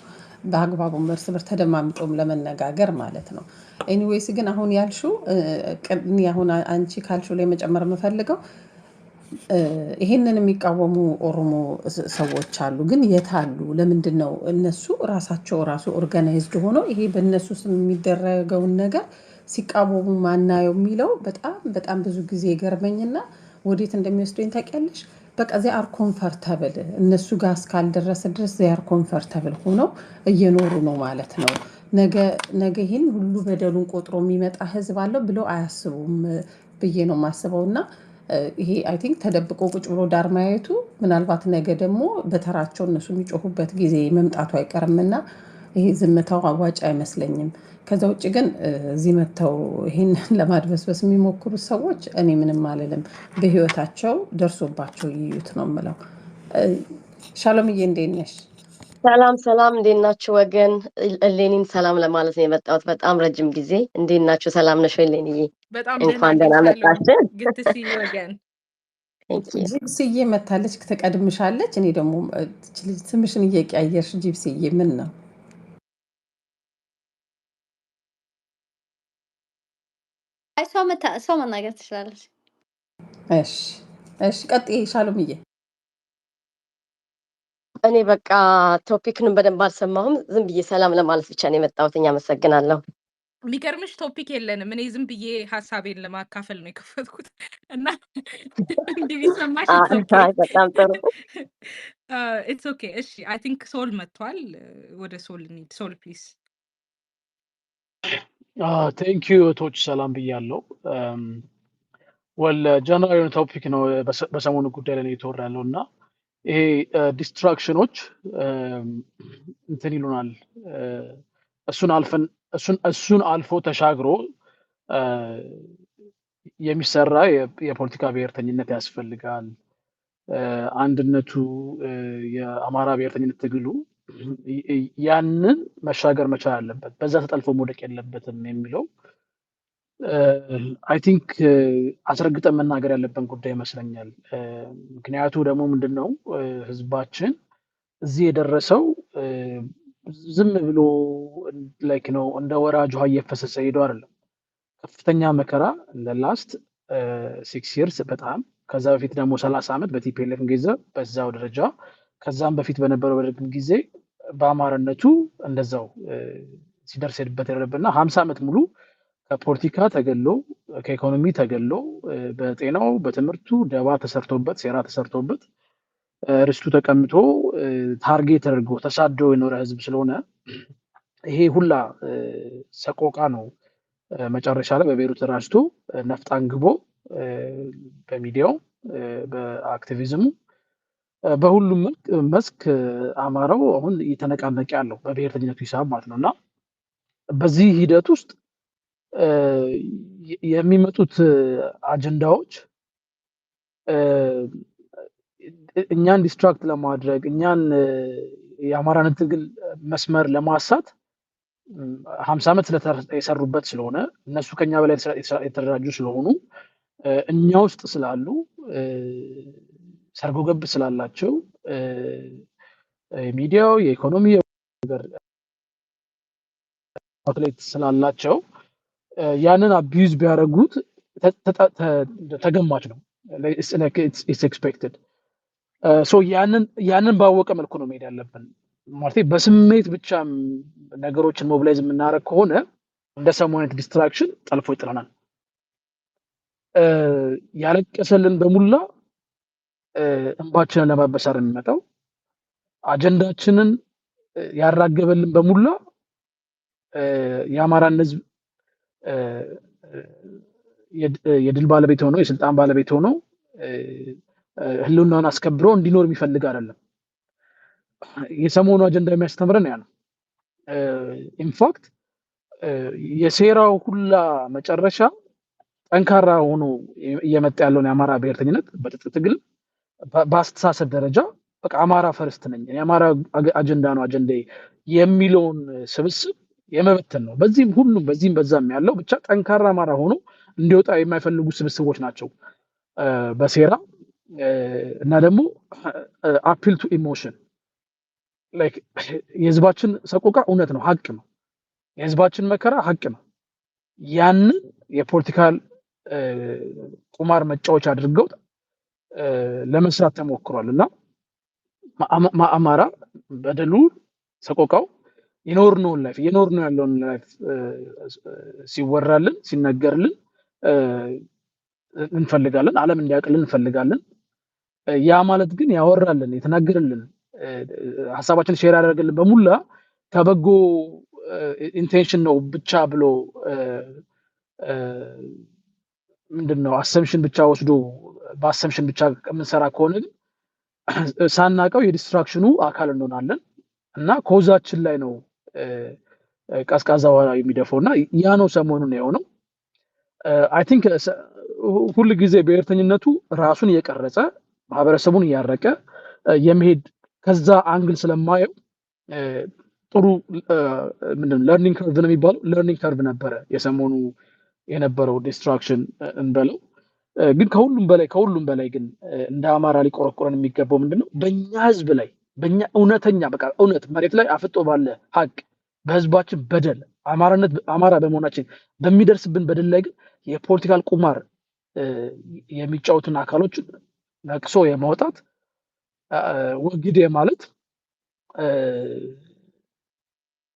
በአግባቡ እርስ በርስ ተደማምጦም ለመነጋገር ማለት ነው። ኤኒዌይስ ግን አሁን ያልሽው አሁን አንቺ ካልሽው ላይ መጨመር የምፈልገው ይሄንን የሚቃወሙ ኦሮሞ ሰዎች አሉ። ግን የት አሉ? ለምንድን ነው እነሱ ራሳቸው ኦርጋናይዝድ ሆነው ይሄ በእነሱ ስም የሚደረገውን ነገር ሲቃወሙ ማናየው የሚለው በጣም በጣም ብዙ ጊዜ ይገርመኝና ወዴት እንደሚወስደኝ ታውቂያለሽ? በቃ ዚ አር ኮምፈርተብል እነሱ ጋር እስካልደረሰ ድረስ ዚ አር ኮምፈርተብል ሆነው እየኖሩ ነው ማለት ነው። ነገ ይህን ሁሉ በደሉን ቆጥሮ የሚመጣ ህዝብ አለው ብለው አያስቡም ብዬ ነው የማስበው። እና ይሄ አይ ቲንክ ተደብቆ ቁጭ ብሎ ዳር ማየቱ ምናልባት ነገ ደግሞ በተራቸው እነሱ የሚጮሁበት ጊዜ መምጣቱ አይቀርምና ይሄ ዝምታው አዋጭ አይመስለኝም። ከዛ ውጭ ግን እዚህ መጥተው ይሄን ለማድበስበስ የሚሞክሩ ሰዎች እኔ ምንም አልልም፣ በህይወታቸው ደርሶባቸው ይዩት ነው የምለው። ሻሎምዬ እንዴት ነሽ? ሰላም እንዴት ናችሁ ወገን? እሌኒን ሰላም ለማለት ነው የመጣሁት። በጣም ረጅም ጊዜ እንዴት ናችሁ? ሰላም ነሽ እሌኒዬ? እንኳን ደህና መጣሽ። ጂፕስዬ መታለች፣ ትቀድምሻለች። እኔ ደግሞ ስምሽን እየቀያየርሽ ጂፕስዬ ምን ነው? ሰው መናገር ትችላለች። እሺ ቀጥይ ሻሎምዬ። እኔ በቃ ቶፒክንም በደንብ አልሰማሁም። ዝም ብዬ ሰላም ለማለት ብቻ ነው የመጣሁት። አመሰግናለሁ። የሚገርምሽ ቶፒክ የለንም። እኔ ዝም ብዬ ሀሳቤን ለማካፈል ነው የከፈትኩት እና እንዲህ ቢሰማሽ በጣም ጥሩ። ኢትስ ኦኬ። እሺ አይ ቲንክ ሶል መጥቷል። ወደ ሶል እንሂድ። ሶል ፕሊዝ። ቴንክ ዩ እህቶች፣ ሰላም ብያለሁ። ወል ጀነራል የሆነ ቶፒክ ነው በሰሞኑ ጉዳይ ላይ የተወራ ያለው እና ይሄ ዲስትራክሽኖች እንትን ይሉናል። እሱን አልፎ ተሻግሮ የሚሰራ የፖለቲካ ብሔርተኝነት ያስፈልጋል። አንድነቱ የአማራ ብሔርተኝነት ትግሉ ያንን መሻገር መቻል አለበት፣ በዛ ተጠልፎ መውደቅ የለበትም የሚለው አይ ቲንክ አስረግጠን መናገር ያለብን ጉዳይ ይመስለኛል። ምክንያቱ ደግሞ ምንድነው ህዝባችን እዚህ የደረሰው ዝም ብሎ ላይክ ነው እንደ ወራጅ ውሃ እየፈሰሰ ሄዶ አይደለም። ከፍተኛ መከራ ለላስት 6 years በጣም ከዛ በፊት ደግሞ 30 ዓመት በቲፒኤልኤፍ ጊዜ በዛው ደረጃ ከዛም በፊት በነበረው በደርግም ጊዜ በአማራነቱ እንደዛው ሲደርስበት የነበረና 50 ዓመት ሙሉ ከፖለቲካ ተገሎ ከኢኮኖሚ ተገሎ በጤናው በትምህርቱ ደባ ተሰርቶበት ሴራ ተሰርቶበት ርስቱ ተቀምጦ ታርጌት ተደርጎ ተሳዶ የኖረ ህዝብ ስለሆነ ይሄ ሁላ ሰቆቃ ነው መጨረሻ ላይ በብሔሩ ተራጅቶ ነፍጥ አንግቦ በሚዲያው በአክቲቪዝሙ በሁሉም መስክ አማራው አሁን እየተነቃነቀ ያለው በብሔርተኝነቱ ሂሳብ ማለት ነውና በዚህ ሂደት ውስጥ የሚመጡት አጀንዳዎች እኛን ዲስትራክት ለማድረግ እኛን የአማራን ትግል መስመር ለማሳት 50 ዓመት ስለተሰሩበት ስለሆነ እነሱ ከኛ በላይ የተደራጁ ስለሆኑ እኛ ውስጥ ስላሉ ሰርጎ ገብ ስላላቸው የሚዲያው የኢኮኖሚ ነገር አውትሌት ስላላቸው ያንን አቢዩዝ ቢያደርጉት ተገማች ነው። ኢትስ ኤክስፔክትድ። ሶ ያንን ባወቀ መልኩ ነው መሄድ ያለብን። ማለት በስሜት ብቻ ነገሮችን ሞቢላይዝ የምናደርግ ከሆነ እንደ ሰሞኑን ዲስትራክሽን ጠልፎ ይጥለናል። ያለቀሰልን በሙላ እንባችንን ለማበሳር የሚመጣው አጀንዳችንን ያራገበልን በሙላ የአማራን ህዝብ የድል ባለቤት ሆኖ የስልጣን ባለቤት ሆኖ ህልውናውን አስከብሮ እንዲኖር የሚፈልግ አይደለም። የሰሞኑ አጀንዳ የሚያስተምረን ያ ነው። ኢንፋክት የሴራው ሁላ መጨረሻ ጠንካራ ሆኖ እየመጣ ያለውን የአማራ ብሔርተኝነት በትጥቅ ትግል በአስተሳሰብ ደረጃ በቃ አማራ ፈርስት ነኝ የአማራ አጀንዳ ነው አጀንዳዬ የሚለውን ስብስብ የመበተን ነው። በዚህም ሁሉም በዚህም በዛም ያለው ብቻ ጠንካራ አማራ ሆኖ እንዲወጣ የማይፈልጉ ስብስቦች ናቸው በሴራ እና ደግሞ አፒል ቱ ኢሞሽን ላይክ የህዝባችን ሰቆቃ እውነት ነው፣ ሀቅ ነው። የህዝባችን መከራ ሀቅ ነው። ያንን የፖለቲካል ቁማር መጫወቻ አድርገው ለመስራት ተሞክሯል እና አማራ በደሉ ሰቆቃው የኖርነውን ላይፍ የኖርነው ያለውን ላይፍ ሲወራልን ሲነገርልን እንፈልጋለን፣ ዓለም እንዲያውቅልን እንፈልጋለን። ያ ማለት ግን ያወራልን የተናገርልን ሐሳባችን ሼር ያደርግልን በሙላ ከበጎ ኢንቴንሽን ነው ብቻ ብሎ ምንድነው አሰምሽን ብቻ ወስዶ በአሰምሽን ብቻ የምንሰራ ከሆነ ግን ሳናቀው የዲስትራክሽኑ አካል እንሆናለን እና ኮዛችን ላይ ነው ቀዝቃዛ ውሃ የሚደፈውና ያ ነው ሰሞኑን የሆነው። አይ ቲንክ ሁሉ ጊዜ ብሔርተኝነቱ ራሱን እየቀረጸ ማህበረሰቡን እያረቀ የመሄድ ከዛ አንግል ስለማየው ጥሩ ምንድነው ለርኒንግ ከርቭ ነው የሚባለው ለርኒንግ ከርቭ ነበረ የሰሞኑ የነበረው ዲስትራክሽን እንበለው። ግን ከሁሉም በላይ ግን እንደ አማራ ሊቆረቆረን የሚገባው ምንድነው በእኛ ህዝብ ላይ በእኛ እውነተኛ በቃ እውነት መሬት ላይ አፍጦ ባለ ሀቅ በህዝባችን በደል አማራ በመሆናችን በሚደርስብን በደል ላይ ግን የፖለቲካል ቁማር የሚጫወቱን አካሎችን ነቅሶ የማውጣት ወግድ ማለት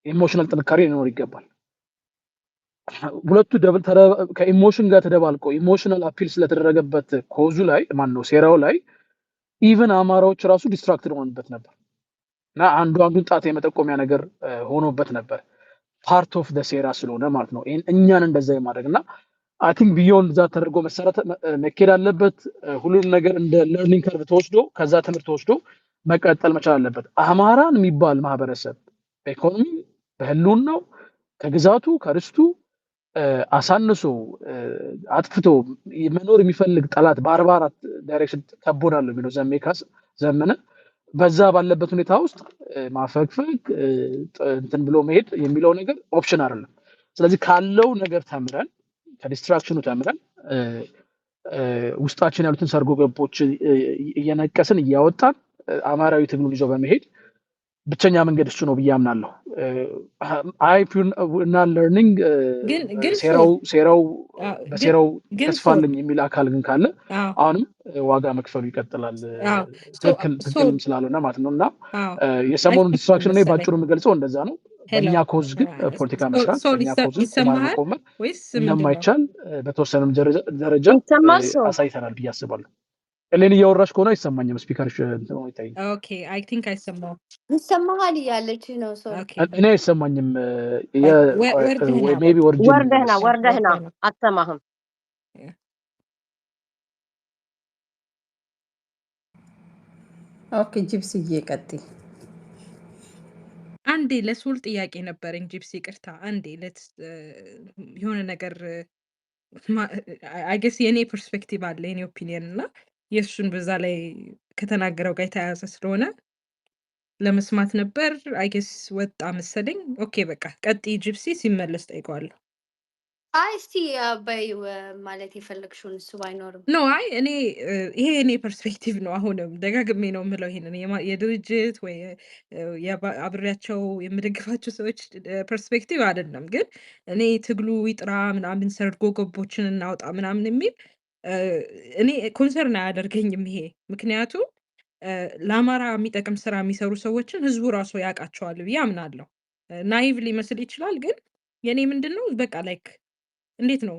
ኢሞሽናል ጥንካሬ ሊኖር ይገባል። ሁለቱ ከኢሞሽን ጋር ተደባልቆ ኢሞሽናል አፒል ስለተደረገበት ኮዙ ላይ ማነው ሴራው ላይ ኢቨን አማራዎች ራሱ ዲስትራክትድ ሆነበት ነበር እና አንዱን ጣት የመጠቆሚያ ነገር ሆኖበት ነበር። ፓርት ኦፍ ዘ ሴራ ስለሆነ ማለት ነው እኛን እንደዛ የማድረግ እና አይ ቲንክ ቢዮንድ ዛ ተደርጎ መኬድ አለበት። ሁሉንም ነገር እንደ ለርኒንግ ከርቭ ተወስዶ ከዛ ትምህርት ተወስዶ መቀጠል መቻል አለበት። አማራን የሚባል ማህበረሰብ በኢኮኖሚ በህልውናው ከግዛቱ ከርስቱ አሳንሶ አጥፍቶ መኖር የሚፈልግ ጠላት በ44 ዳይሬክሽን ከቦናል የሚለው ዘመነ በዛ ባለበት ሁኔታ ውስጥ ማፈግፈግ እንትን ብሎ መሄድ የሚለው ነገር ኦፕሽን አይደለም። ስለዚህ ካለው ነገር ተምረን ከዲስትራክሽኑ ተምረን ውስጣችን ያሉትን ሰርጎ ገቦች እየነቀስን እያወጣን አማራዊ ትግሉን ይዞ በመሄድ ብቸኛ መንገድ እሱ ነው ብዬ አምናለሁ። እና ለርኒንግ ሴራው በሴራው ተስፋልኝ የሚል አካል ግን ካለ አሁንም ዋጋ መክፈሉ ይቀጥላል። ትክክልም ስላልሆነ ማለት ነው። እና የሰሞኑን ዲስትራክሽን እኔ ባጭሩ የምገልጸው እንደዛ ነው። በእኛ ኮዝ ግን ፖለቲካ መስራት በእኛ ኮዝ ማቆመር እንደማይቻል በተወሰነም ደረጃ አሳይተናል ብዬ አስባለሁ። እሌን እያወራሽ ከሆነ አይሰማኝም። ስፒከርሽ ነው ይታይ። ኦኬ አይ ቲንክ አይሰማው ይሰማሃል እያለች ነው። እኔ አይሰማኝም። ወይ ሜቢ ወርደህና አትሰማህም። ኦኬ ጂፕስዬ ቀጥይ። አንዴ ለሶል ጥያቄ ነበረኝ። ጂፕሲ ይቅርታ፣ አንዴ የሆነ ነገር አይ ገስ የኔ ፐርስፔክቲቭ አለ የኔ ኦፒኒየን እና የእሱን በዛ ላይ ከተናገረው ጋር የተያያዘ ስለሆነ ለመስማት ነበር። አይ ገስ ወጣ መሰለኝ። ኦኬ በቃ ቀጥይ ጂፕሲ፣ ሲመለስ ጠይቀዋለሁ። አይ እስቲ በይ ማለት የፈለግሽውን እሱ ባይኖርም ኖ አይ እኔ ይሄ እኔ ፐርስፔክቲቭ ነው። አሁንም ደጋግሜ ነው የምለው ይሄንን የድርጅት ወይ አብሬያቸው የምደግፋቸው ሰዎች ፐርስፔክቲቭ አይደለም። ግን እኔ ትግሉ ይጥራ ምናምን ሰርጎ ገቦችን እናውጣ ምናምን የሚል እኔ ኮንሰርን አያደርገኝም ይሄ። ምክንያቱም ለአማራ የሚጠቅም ስራ የሚሰሩ ሰዎችን ህዝቡ ራሱ ያውቃቸዋል ብዬ አምናለሁ። ናይቭ ሊመስል ይችላል፣ ግን የኔ ምንድን ነው በቃ ላይክ እንዴት ነው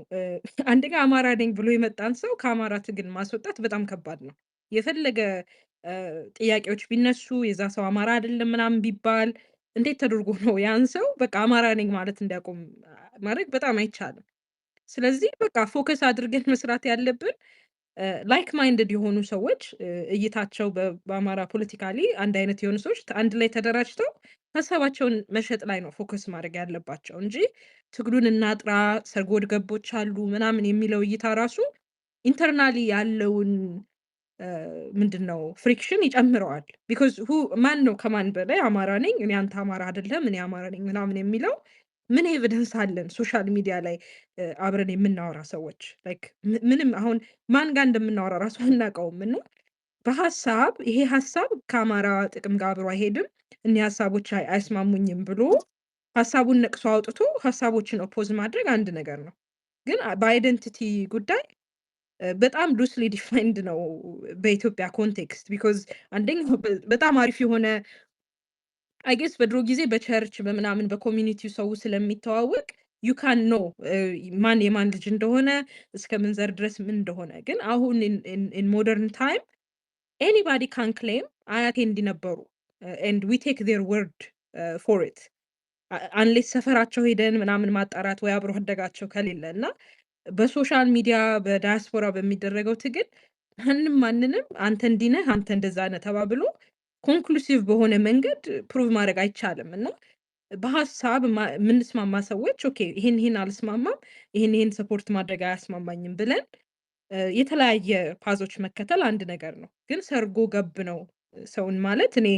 አንደኛ አማራ ነኝ ብሎ የመጣን ሰው ከአማራ ትግል ማስወጣት በጣም ከባድ ነው። የፈለገ ጥያቄዎች ቢነሱ የዛ ሰው አማራ አይደለም ምናምን ቢባል እንዴት ተደርጎ ነው ያን ሰው በቃ አማራ ነኝ ማለት እንዲያቆም ማድረግ በጣም አይቻልም። ስለዚህ በቃ ፎከስ አድርገን መስራት ያለብን ላይክ ማይንድድ የሆኑ ሰዎች እይታቸው በአማራ ፖለቲካሊ አንድ አይነት የሆኑ ሰዎች አንድ ላይ ተደራጅተው ሀሳባቸውን መሸጥ ላይ ነው ፎከስ ማድረግ ያለባቸው እንጂ ትግሉን እናጥራ ሰርጎ ገቦች አሉ ምናምን የሚለው እይታ ራሱ ኢንተርናሊ ያለውን ምንድን ነው ፍሪክሽን ይጨምረዋል። ቢኮዝ ማን ነው ከማን በላይ አማራ ነኝ እኔ አንተ አማራ አይደለም እኔ አማራ ነኝ ምናምን የሚለው ምን ኤቪደንስ አለን? ሶሻል ሚዲያ ላይ አብረን የምናወራ ሰዎች ላይክ ምንም አሁን ማን ጋር እንደምናወራ ራሱ አናውቀውም። እና በሀሳብ ይሄ ሀሳብ ከአማራ ጥቅም ጋር አብሮ አይሄድም፣ እኒህ ሀሳቦች አይስማሙኝም ብሎ ሀሳቡን ነቅሶ አውጥቶ ሀሳቦችን ኦፖዝ ማድረግ አንድ ነገር ነው። ግን በአይደንቲቲ ጉዳይ በጣም ሉስሊ ዲፋይንድ ነው በኢትዮጵያ ኮንቴክስት። ቢኮዝ አንደኛው በጣም አሪፍ የሆነ አይጌስ በድሮ ጊዜ በቸርች በምናምን በኮሚኒቲው ሰው ስለሚተዋወቅ ዩ ካን ኖ ማን የማን ልጅ እንደሆነ እስከ ምንዘር ድረስ ምን እንደሆነ። ግን አሁን ኢን ሞደርን ታይም ኤኒባዲ ካን ክሌም አያቴ እንዲነበሩ ኤንድ ዊ ቴክ ዜር ወርድ ፎር ኢት አንሌስ ሰፈራቸው ሄደን ምናምን ማጣራት ወይ አብሮ አደጋቸው ከሌለ እና በሶሻል ሚዲያ በዳያስፖራ በሚደረገው ትግል ማንንም አንተ እንዲህ ነህ አንተ እንደዛ ነህ ተባብሎ ኮንክሉሲቭ በሆነ መንገድ ፕሩቭ ማድረግ አይቻልም። እና በሀሳብ የምንስማማ ሰዎች ኦኬ ይሄን አልስማማም ይሄን ሰፖርት ማድረግ አያስማማኝም ብለን የተለያየ ፓዞች መከተል አንድ ነገር ነው። ግን ሰርጎ ገብ ነው ሰውን ማለት እኔ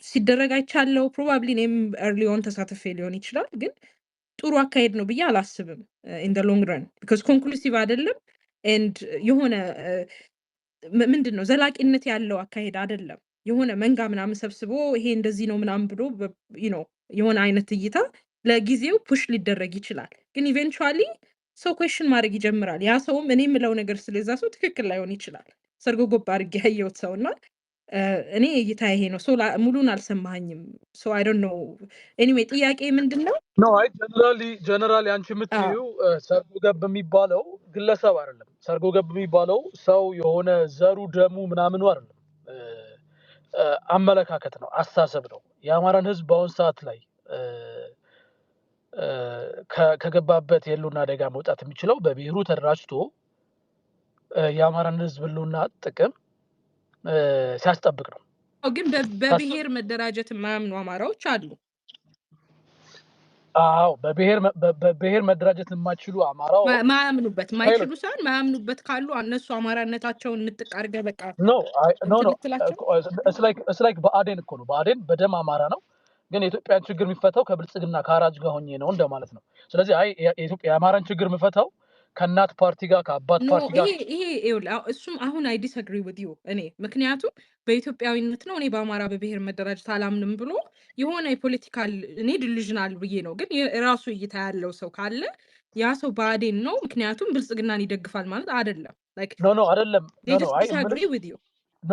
ሲደረግ አይቻለው። ፕሮባብሊ እኔም ኤርሊ ኦን ተሳትፌ ሊሆን ይችላል። ግን ጥሩ አካሄድ ነው ብዬ አላስብም ኢን ደ ሎንግ ረን ቢኮዝ ኮንክሉሲቭ አይደለም ኤንድ የሆነ ምንድን ነው ዘላቂነት ያለው አካሄድ አይደለም። የሆነ መንጋ ምናምን ሰብስቦ ይሄ እንደዚህ ነው ምናምን ብሎ የሆነ አይነት እይታ ለጊዜው ፑሽ ሊደረግ ይችላል። ግን ኢቨንቹዋሊ ሰው ኩዌሽን ማድረግ ይጀምራል። ያ ሰውም እኔ የምለው ነገር ስለዛ ሰው ትክክል ላይሆን ይችላል። ሰርጎ ገብ አድርጌ ያየሁት ሰውና እኔ እይታ ይሄ ነው። ሙሉን አልሰማኸኝም። አይ ዶንት ኖ ኤኒዌይ ጥያቄ ምንድነው? ኖ አይ ጀነራሊ አንቺ የምትይው ሰርጎ ገብ የሚባለው ግለሰብ አይደለም። ሰርጎ ገብ የሚባለው ሰው የሆነ ዘሩ ደሙ ምናምኑ አይደለም። አመለካከት ነው፣ አስተሳሰብ ነው። የአማራን ህዝብ በአሁን ሰዓት ላይ ከገባበት የህልውና አደጋ መውጣት የሚችለው በብሔሩ ተደራጅቶ የአማራን ህዝብ ህልውና ጥቅም ሲያስጠብቅ ነው። ግን በብሔር መደራጀት የማያምኑ አማራዎች አሉ። አዎ በብሔር መደራጀት የማይችሉ አማራው ማያምኑበት ማይችሉ ሳይሆን ማያምኑበት ካሉ እነሱ አማራነታቸውን ንጥቅ አድርገህ በቃ ኖ it's like በአዴን እኮ ነው። በአዴን በደም አማራ ነው፣ ግን የኢትዮጵያን ችግር የሚፈታው ከብልጽግና ከአራጅ ጋር ሆኜ ነው እንደማለት ነው። ስለዚህ የኢትዮጵያ የአማራን ችግር የሚፈታው ከእናት ፓርቲ ጋር ከአባት ፓርቲ ጋር ይሄ እሱም አሁን አይ ዲስአግሪ ዊዝ ዩ እኔ ምክንያቱም በኢትዮጵያዊነት ነው። እኔ በአማራ በብሔር መደራጀት አላምንም ብሎ የሆነ የፖለቲካል እኔ ዲሉዥናል ብዬ ነው። ግን የራሱ እይታ ያለው ሰው ካለ ያ ሰው ብአዴን ነው ምክንያቱም ብልጽግናን ይደግፋል ማለት አይደለም። ላይክ ኖ አይደለም። ዲስአግሪ ዊዝ ዩ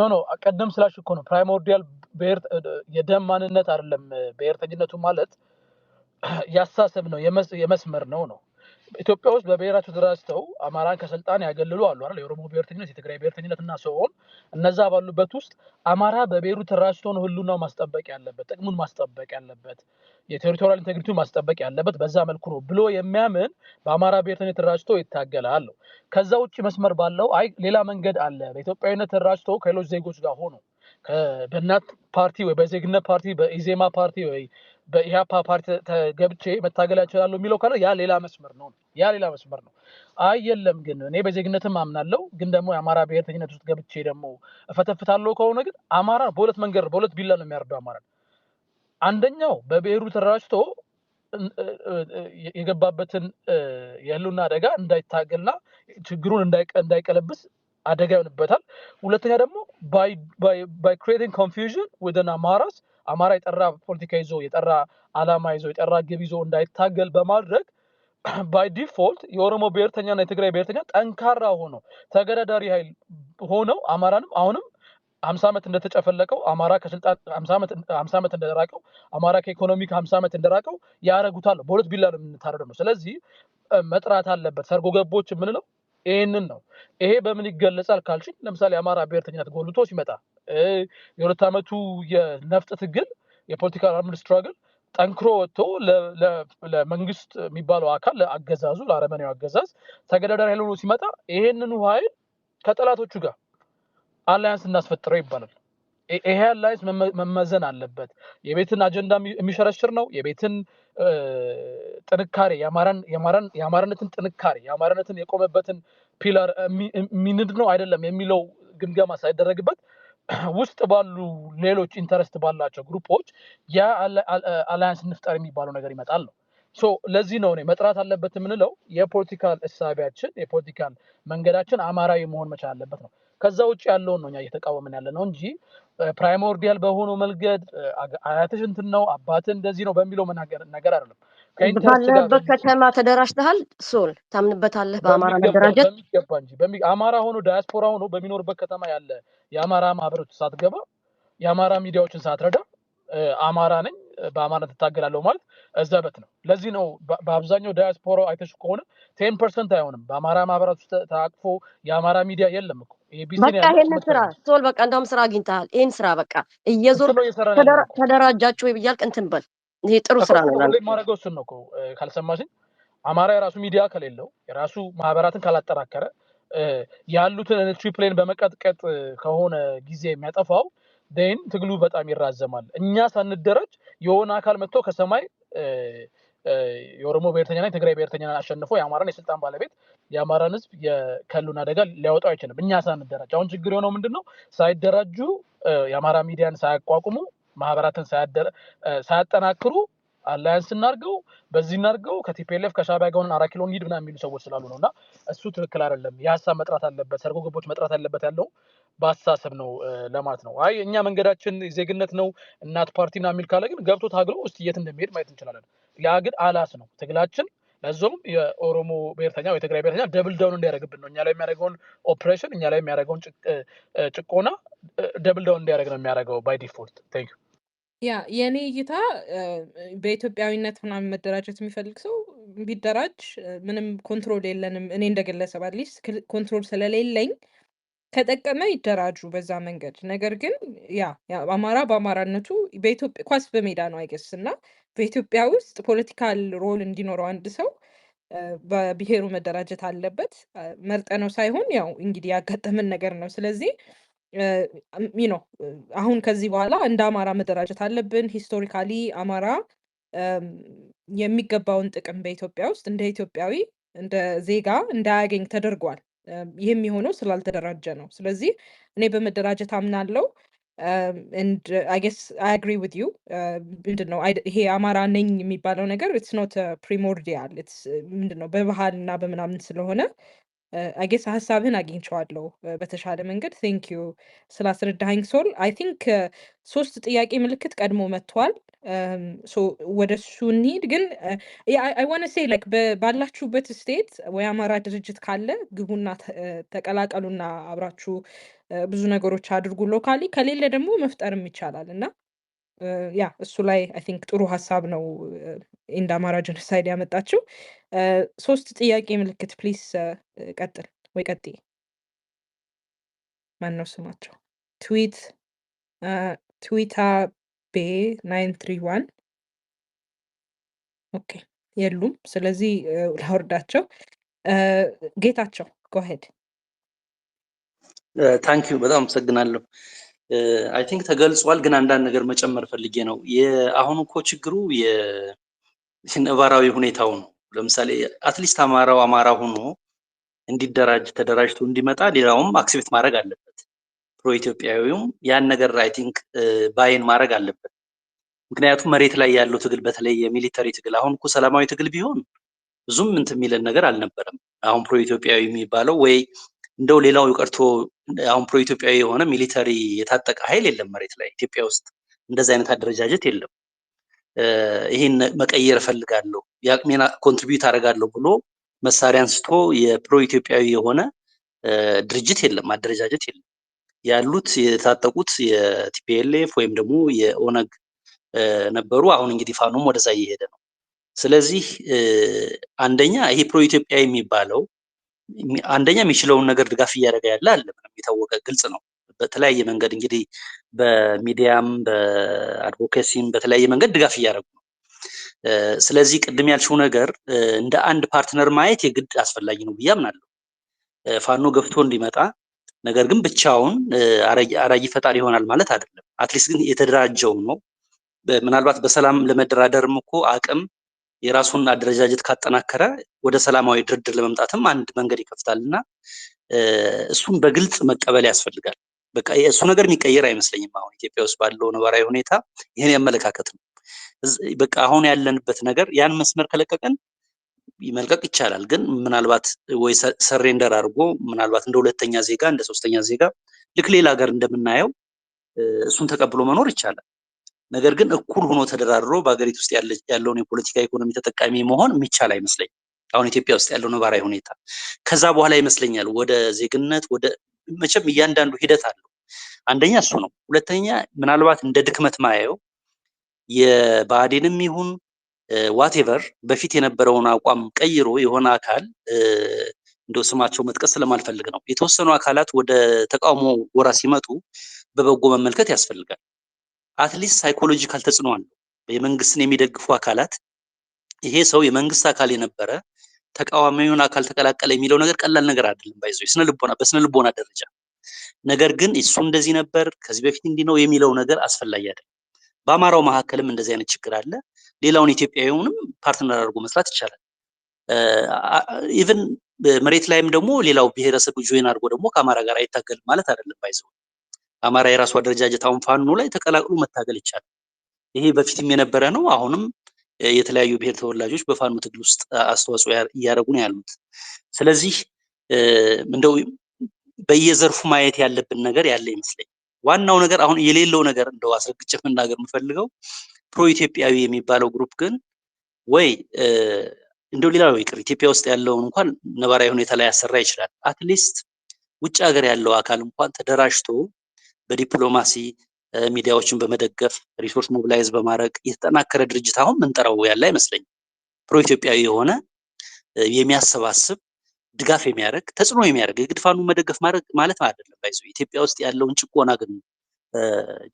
ኖ ቀደም ስላልሽ እኮ ነው ፕራይሞርዲያል ብሔር የደም ማንነት አይደለም። ብሔርተኝነቱ ማለት ያሳሰብ ነው፣ የመስመር ነው። ኢትዮጵያ ውስጥ በብሔራቸው ተደራጅተው አማራን ከስልጣን ያገልሉ አሉ አይደል? የኦሮሞ ብሔርተኝነት፣ የትግራይ ብሔርተኝነት እና ሰውን እነዛ ባሉበት ውስጥ አማራ በብሔሩ ተደራጅቶ ነው ህልውናው ማስጠበቅ ያለበት፣ ጥቅሙን ማስጠበቅ ያለበት፣ የቴሪቶሪያል ኢንቴግሪቲውን ማስጠበቅ ያለበት በዛ መልኩ ነው ብሎ የሚያምን በአማራ ብሔርተኝነት ተደራጅቶ ይታገላል። ከዛ ውጭ መስመር ባለው ሌላ መንገድ አለ። በኢትዮጵያዊነት ተደራጅቶ ከሌሎች ዜጎች ጋር ሆኖ በእናት ፓርቲ ወይ በዜግነት ፓርቲ በኢዜማ ፓርቲ ወይ በኢህአፓ ፓርቲ ተገብቼ መታገል ያችላለሁ የሚለው ካለ ያ ሌላ መስመር ነው። የለም ግን እኔ በዜግነትም አምናለሁ፣ ግን ደግሞ የአማራ ብሔርተኝነት ውስጥ ገብቼ ደግሞ እፈተፍታለሁ ከሆነ ግን አማራ በሁለት መንገድ በሁለት ቢላ ነው የሚያርደው አማራ። አንደኛው በብሔሩ ተደራጅቶ የገባበትን የህልውና አደጋ እንዳይታገልና ችግሩን እንዳይቀለብስ አደጋ ይሆንበታል። ሁለተኛ ደግሞ by creating confusion within አማራስ አማራ የጠራ ፖለቲካ ይዞ የጠራ አላማ ይዞ የጠራ ግብ ይዞ እንዳይታገል በማድረግ ባይ ዲፎልት የኦሮሞ ብሔርተኛና የትግራይ ብሔርተኛ ጠንካራ ሆኖ ተገዳዳሪ ኃይል ሆነው አማራንም አሁንም 50 ዓመት እንደተጨፈለቀው አማራ ከስልጣን 50 ዓመት እንደራቀው አማራ ከኢኮኖሚ 50 ዓመት እንደራቀው ያረጉታል። በሁለት ቢላ ነው የምንታረደው ነው። ስለዚህ መጥራት አለበት ሰርጎ ገቦች የምንለው ይሄንን ነው። ይሄ በምን ይገለጻል ካልሽኝ፣ ለምሳሌ አማራ ብሔርተኝነት ጎልቶ ሲመጣ የሁለት ዓመቱ የነፍጥ ትግል የፖለቲካል አርምድ ስትራግል ጠንክሮ ወጥቶ ለመንግስት የሚባለው አካል ለአገዛዙ ለአረመኔው አገዛዝ ተገዳዳሪ ኃይል ሆኖ ሲመጣ ይሄንን ኃይል ከጠላቶቹ ጋር አላያንስ እናስፈጥረው ይባላል። ይሄ አላያንስ መመዘን አለበት። የቤትን አጀንዳ የሚሸረሽር ነው። የቤትን ጥንካሬ የአማራነትን ጥንካሬ የአማራነትን የቆመበትን ፒላር የሚንድ ነው አይደለም የሚለው ግምገማ ሳይደረግበት ውስጥ ባሉ ሌሎች ኢንተረስት ባላቸው ግሩፖች ያ አላያንስ እንፍጠር የሚባለው ነገር ይመጣል ነው። ለዚህ ነው እኔ መጥራት አለበት የምንለው የፖለቲካል እሳቢያችን የፖለቲካል መንገዳችን አማራዊ መሆን መቻል አለበት ነው። ከዛ ውጭ ያለውን ነው እኛ እየተቃወምን ያለ ነው እንጂ ፕራይሞርዲያል በሆነው መንገድ አያትሽ እንትን ነው አባት እንደዚህ ነው በሚለው ነገር አይደለም። ባለበት ከተማ ተደራጅተሃል ሶል ታምንበታለህ? በአማራ መደራጀት በሚገባ እንጂ አማራ ሆኖ ዳያስፖራ ሆኖ በሚኖርበት ከተማ ያለ የአማራ ማህበሮች ሳትገባ የአማራ ሚዲያዎችን ሳትረዳ አማራ ነኝ በአማራ ትታገላለሁ ማለት እዛበት ነው። ለዚህ ነው በአብዛኛው ዳያስፖራ አይተሽ ከሆነ 10% አይሆንም በአማራ ማህበራት ውስጥ ተአቅፎ የአማራ ሚዲያ የለም እኮ። በቃ ይሄን ስራ ሶል በቃ እንደውም ስራ አግኝተሃል። ይሄን ስራ በቃ እየዞር ተደራጃችሁ ወይ ብያልክ እንትን በል። ይሄ ጥሩ ስራ ነው። ለምን ማረጋው እሱን ነው እኮ ካልሰማሽኝ፣ አማራ የራሱ ሚዲያ ከሌለው የራሱ ማህበራትን ካላጠራከረ ያሉትን ትሪፕሌን በመቀጥቀጥ ከሆነ ጊዜ የሚያጠፋው ደን ትግሉ በጣም ይራዘማል። እኛ ሳንደረጅ የሆነ አካል መጥቶ ከሰማይ የኦሮሞ ብሔርተኛና የትግራይ ብሔርተኛ አሸንፎ የአማራን የስልጣን ባለቤት የአማራን ህዝብ የከሉን አደጋ ሊያወጣው አይችልም። እኛ ሳንደራጅ አሁን ችግር የሆነው ምንድነው? ሳይደራጁ የአማራ ሚዲያን ሳያቋቁሙ ማህበራትን ሳያጠናክሩ አላያንስ እናርገው በዚህ እናርገው ከቲፒኤልኤፍ ከሻዕቢያ ጋር ሆነን 4 ኪሎ እንሂድ ምናምን የሚሉ ሰዎች ስላሉ ነውና እሱ ትክክል አይደለም። የሀሳብ መጥራት አለበት፣ ሰርጎ ገቦች መጥራት አለበት ያለው በአስተሳሰብ ነው ለማለት ነው። እኛ መንገዳችን ዜግነት ነው እናት ፓርቲና የሚል ካለ ግን ገብቶ ታግሎ እስቲ የት እንደሚሄድ ማየት እንችላለን። ያ ግን አላስ ነው ትግላችን ለዛውም የኦሮሞ ብሔርተኛ ወይ ትግራይ ብሔርተኛ ደብል ዳውን እንዲያደርግብን ነው። እኛ ላይ የሚያደርገውን ኦፕሬሽን እኛ ላይ የሚያደርገውን ጭቆና ደብል ዳውን እንዲያደርግ ነው የሚያደርገው ባይ ዲፎልት። ቴንክ ዩ። ያ የኔ እይታ በኢትዮጵያዊነት ምናምን መደራጀት የሚፈልግ ሰው ቢደራጅ ምንም ኮንትሮል የለንም። እኔ እንደግለሰብ አትሊስት ኮንትሮል ስለሌለኝ ከጠቀመ ይደራጁ በዛ መንገድ። ነገር ግን ያ አማራ በአማራነቱ በኢትዮጵያ ኳስ በሜዳ ነው አይገስ እና በኢትዮጵያ ውስጥ ፖለቲካል ሮል እንዲኖረው አንድ ሰው በብሔሩ መደራጀት አለበት። መርጠነው ሳይሆን ያው እንግዲህ ያጋጠመን ነገር ነው። ስለዚህ ነው አሁን ከዚህ በኋላ እንደ አማራ መደራጀት አለብን። ሂስቶሪካሊ አማራ የሚገባውን ጥቅም በኢትዮጵያ ውስጥ እንደ ኢትዮጵያዊ እንደ ዜጋ እንዳያገኝ ተደርጓል። ይህም የሆነው ስላልተደራጀ ነው። ስለዚህ እኔ በመደራጀት አምናለሁ። and I guess I agree with you. ምንድነው ይሄ አማራ ነኝ የሚባለው ነገር it's not primordial. it's ምንድነው በባህል እና በምናምን ስለሆነ I guess ሀሳብህን አግኝቼዋለሁ በተሻለ መንገድ። thank you ስላስረዳኸኝ ሶል። I think 3 ጥያቄ ምልክት ቀድሞ መጥቷል። so ወደ እሱ እንሂድ። ግን I want to say like ባላችሁበት ስቴት ወይ አማራ ድርጅት ካለ ግቡና ተቀላቀሉና አብራችሁ ብዙ ነገሮች አድርጉ ሎካሊ። ከሌለ ደግሞ መፍጠርም ይቻላል እና ያ እሱ ላይ I think ጥሩ ሀሳብ ነው እንደ አማራ ጀኖሳይድ ያመጣችው። 3 ጥያቄ ምልክት ፕሊስ። ቀጥል ወይ ቀጥይ። ማን ነው ስማቸው? ትዊታ ቤ 931 ኦኬ የሉም። ስለዚህ ላወርዳቸው። ጌታቸው go ahead። ታንክ ዩ በጣም አመሰግናለሁ። አይ ቲንክ ተገልጿል፣ ግን አንዳንድ ነገር መጨመር ፈልጌ ነው። አሁን እኮ ችግሩ የነባራዊ ሁኔታው ነው። ለምሳሌ አትሊስት አማራው አማራ ሆኖ እንዲደራጅ ተደራጅቶ እንዲመጣ ሌላውም አክሴፕት ማድረግ አለበት። ፕሮ ኢትዮጵያዊውም ያን ነገር አይ ቲንክ ባይን ማድረግ አለበት። ምክንያቱም መሬት ላይ ያለው ትግል በተለይ የሚሊተሪ ትግል አሁን እኮ ሰላማዊ ትግል ቢሆን ብዙም እንትን የሚለን ነገር አልነበረም። አሁን ፕሮ ኢትዮጵያዊ የሚባለው ወይ እንደው ሌላው ቀርቶ አሁን ፕሮ ኢትዮጵያዊ የሆነ ሚሊተሪ የታጠቀ ኃይል የለም መሬት ላይ ኢትዮጵያ ውስጥ እንደዛ አይነት አደረጃጀት የለም። ይሄን መቀየር እፈልጋለሁ ያቅሜና ኮንትሪቢዩት አደርጋለሁ ብሎ መሳሪያ አንስቶ የፕሮ ኢትዮጵያዊ የሆነ ድርጅት የለም፣ አደረጃጀት የለም። ያሉት የታጠቁት የቲፒኤልኤፍ ወይም ደግሞ የኦነግ ነበሩ። አሁን እንግዲህ ፋኖም ወደዛ እየሄደ ነው። ስለዚህ አንደኛ ይሄ ፕሮ ኢትዮጵያዊ የሚባለው አንደኛ የሚችለውን ነገር ድጋፍ እያደረገ ያለ አለ፣ ምንም የታወቀ ግልጽ ነው። በተለያየ መንገድ እንግዲህ በሚዲያም በአድቮኬሲም በተለያየ መንገድ ድጋፍ እያደረጉ ነው። ስለዚህ ቅድም ያልሽው ነገር እንደ አንድ ፓርትነር ማየት የግድ አስፈላጊ ነው ብዬ አምናለሁ። ፋኖ ገፍቶ እንዲመጣ ነገር ግን ብቻውን አራጊ ፈጣሪ ይሆናል ማለት አይደለም። አትሊስት ግን የተደራጀው ነው። ምናልባት በሰላም ለመደራደርም እኮ አቅም የራሱን አደረጃጀት ካጠናከረ ወደ ሰላማዊ ድርድር ለመምጣትም አንድ መንገድ ይከፍታልና እሱን በግልጽ መቀበል ያስፈልጋል። በቃ እሱ ነገር የሚቀየር አይመስለኝም። አሁን ኢትዮጵያ ውስጥ ባለው ነባራዊ ሁኔታ ይሄን ያመለካከት ነው። በቃ አሁን ያለንበት ነገር ያን መስመር ከለቀቀን ይመልቀቅ ይቻላል። ግን ምናልባት ወይ ሰሬንደር አድርጎ ምናልባት እንደ ሁለተኛ ዜጋ እንደ ሶስተኛ ዜጋ ልክ ሌላ ሀገር እንደምናየው እሱን ተቀብሎ መኖር ይቻላል። ነገር ግን እኩል ሆኖ ተደራድሮ በአገሪቱ ውስጥ ያለውን የፖለቲካ ኢኮኖሚ ተጠቃሚ መሆን የሚቻል አይመስለኝም። አሁን ኢትዮጵያ ውስጥ ያለው ነባራዊ ሁኔታ ከዛ በኋላ ይመስለኛል ወደ ዜግነት ወደ መቼም እያንዳንዱ ሂደት አለው። አንደኛ እሱ ነው። ሁለተኛ ምናልባት እንደ ድክመት ማየው የብአዴንም ይሁን ዋቴቨር በፊት የነበረውን አቋም ቀይሮ የሆነ አካል እንደው ስማቸው መጥቀስ ስለማልፈልግ ነው የተወሰኑ አካላት ወደ ተቃውሞ ጎራ ሲመጡ በበጎ መመልከት ያስፈልጋል። አትሊስት ሳይኮሎጂካል ተጽዕኖ አለው። የመንግስትን የሚደግፉ አካላት ይሄ ሰው የመንግስት አካል የነበረ ተቃዋሚውን አካል ተቀላቀለ የሚለው ነገር ቀላል ነገር አይደለም። ባይዘው በስነ ልቦና ደረጃ ነገር ግን እሱ እንደዚህ ነበር ከዚህ በፊት እንዲህ ነው የሚለው ነገር አስፈላጊ አይደለም። በአማራው መካከልም እንደዚህ አይነት ችግር አለ። ሌላውን ኢትዮጵያዊውንም ፓርትነር አድርጎ መስራት ይቻላል። ኢቭን መሬት ላይም ደግሞ ሌላው ብሔረሰብ ጆይን አድርጎ ደግሞ ከአማራ ጋር አይታገልም ማለት አይደለም። ባይዘው አማራ የራሱ አደረጃጀት አሁን ፋኖ ላይ ተቀላቅሎ መታገል ይቻላል። ይሄ በፊትም የነበረ ነው። አሁንም የተለያዩ ብሔር ተወላጆች በፋኖ ትግል ውስጥ አስተዋጽኦ እያደረጉ ነው ያሉት። ስለዚህ እንደው በየዘርፉ ማየት ያለብን ነገር ያለ ይመስለኝ። ዋናው ነገር አሁን የሌለው ነገር እንደው አስረግጬ መናገር የምፈልገው ፕሮ ኢትዮጵያዊ የሚባለው ግሩፕ ግን ወይ እንደው ሌላው ይቅር ኢትዮጵያ ውስጥ ያለውን እንኳን ነባራዊ ሁኔታ ላይ ያሰራ ይችላል። አትሊስት ውጭ ሀገር ያለው አካል እንኳን ተደራጅቶ በዲፕሎማሲ ሚዲያዎችን በመደገፍ ሪሶርስ ሞቢላይዝ በማድረግ የተጠናከረ ድርጅት አሁን ምንጠራው ያለ አይመስለኝም። ፕሮ ኢትዮጵያዊ የሆነ የሚያሰባስብ ድጋፍ የሚያደርግ ተጽዕኖ የሚያደርግ የግድፋኑ መደገፍ ማለት አይደለም። ባይዞ ኢትዮጵያ ውስጥ ያለውን ጭቆና ግን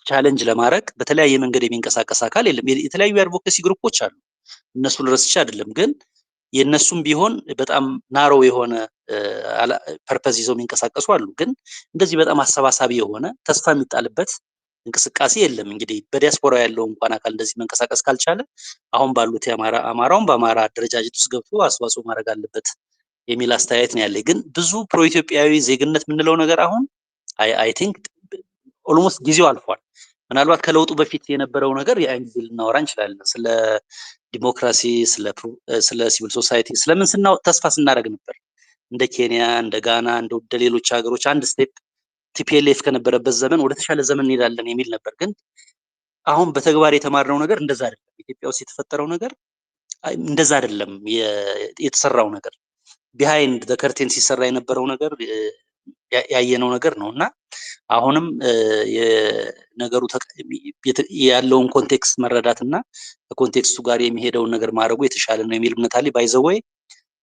ቻሌንጅ ለማድረግ በተለያየ መንገድ የሚንቀሳቀስ አካል የለም። የተለያዩ የአድቮኬሲ ግሩፖች አሉ። እነሱን ረስቼ አይደለም፣ ግን የነሱም ቢሆን በጣም ናሮ የሆነ ፐርፐዝ ይዘው የሚንቀሳቀሱ አሉ። ግን እንደዚህ በጣም አሰባሳቢ የሆነ ተስፋ የሚጣልበት እንቅስቃሴ የለም። እንግዲህ በዲያስፖራ ያለው እንኳን አካል እንደዚህ መንቀሳቀስ ካልቻለ አሁን ባሉት አማራውን በአማራ አደረጃጀት ውስጥ ገብቶ አስተዋጽኦ ማድረግ አለበት የሚል አስተያየት ነው ያለኝ። ግን ብዙ ፕሮ ኢትዮጵያዊ ዜግነት የምንለው ነገር አሁን አይ ቲንክ ኦልሞስት ጊዜው አልፏል። ምናልባት ከለውጡ በፊት የነበረው ነገር ያን ጊዜ ልናወራ እንችላለን። ስለ ዲሞክራሲ፣ ስለ ሲቪል ሶሳይቲ ስለምን ተስፋ ስናደርግ ነበር። እንደ ኬንያ፣ እንደ ጋና፣ እንደ ሌሎች ሀገሮች አንድ ስቴፕ ቲፒኤልኤፍ ከነበረበት ዘመን ወደ ተሻለ ዘመን እንሄዳለን የሚል ነበር። ግን አሁን በተግባር የተማርነው ነገር እንደዛ አይደለም። ኢትዮጵያ ውስጥ የተፈጠረው ነገር እንደዛ አይደለም። የተሰራው ነገር ቢሃይንድ ዘ ከርቴን ሲሰራ የነበረው ነገር ያየነው ነገር ነው እና አሁንም የነገሩ ያለውን ኮንቴክስት መረዳት እና ከኮንቴክስቱ ጋር የሚሄደውን ነገር ማድረጉ የተሻለ ነው የሚል እምነት አለ። ባይ ዘ ዌይ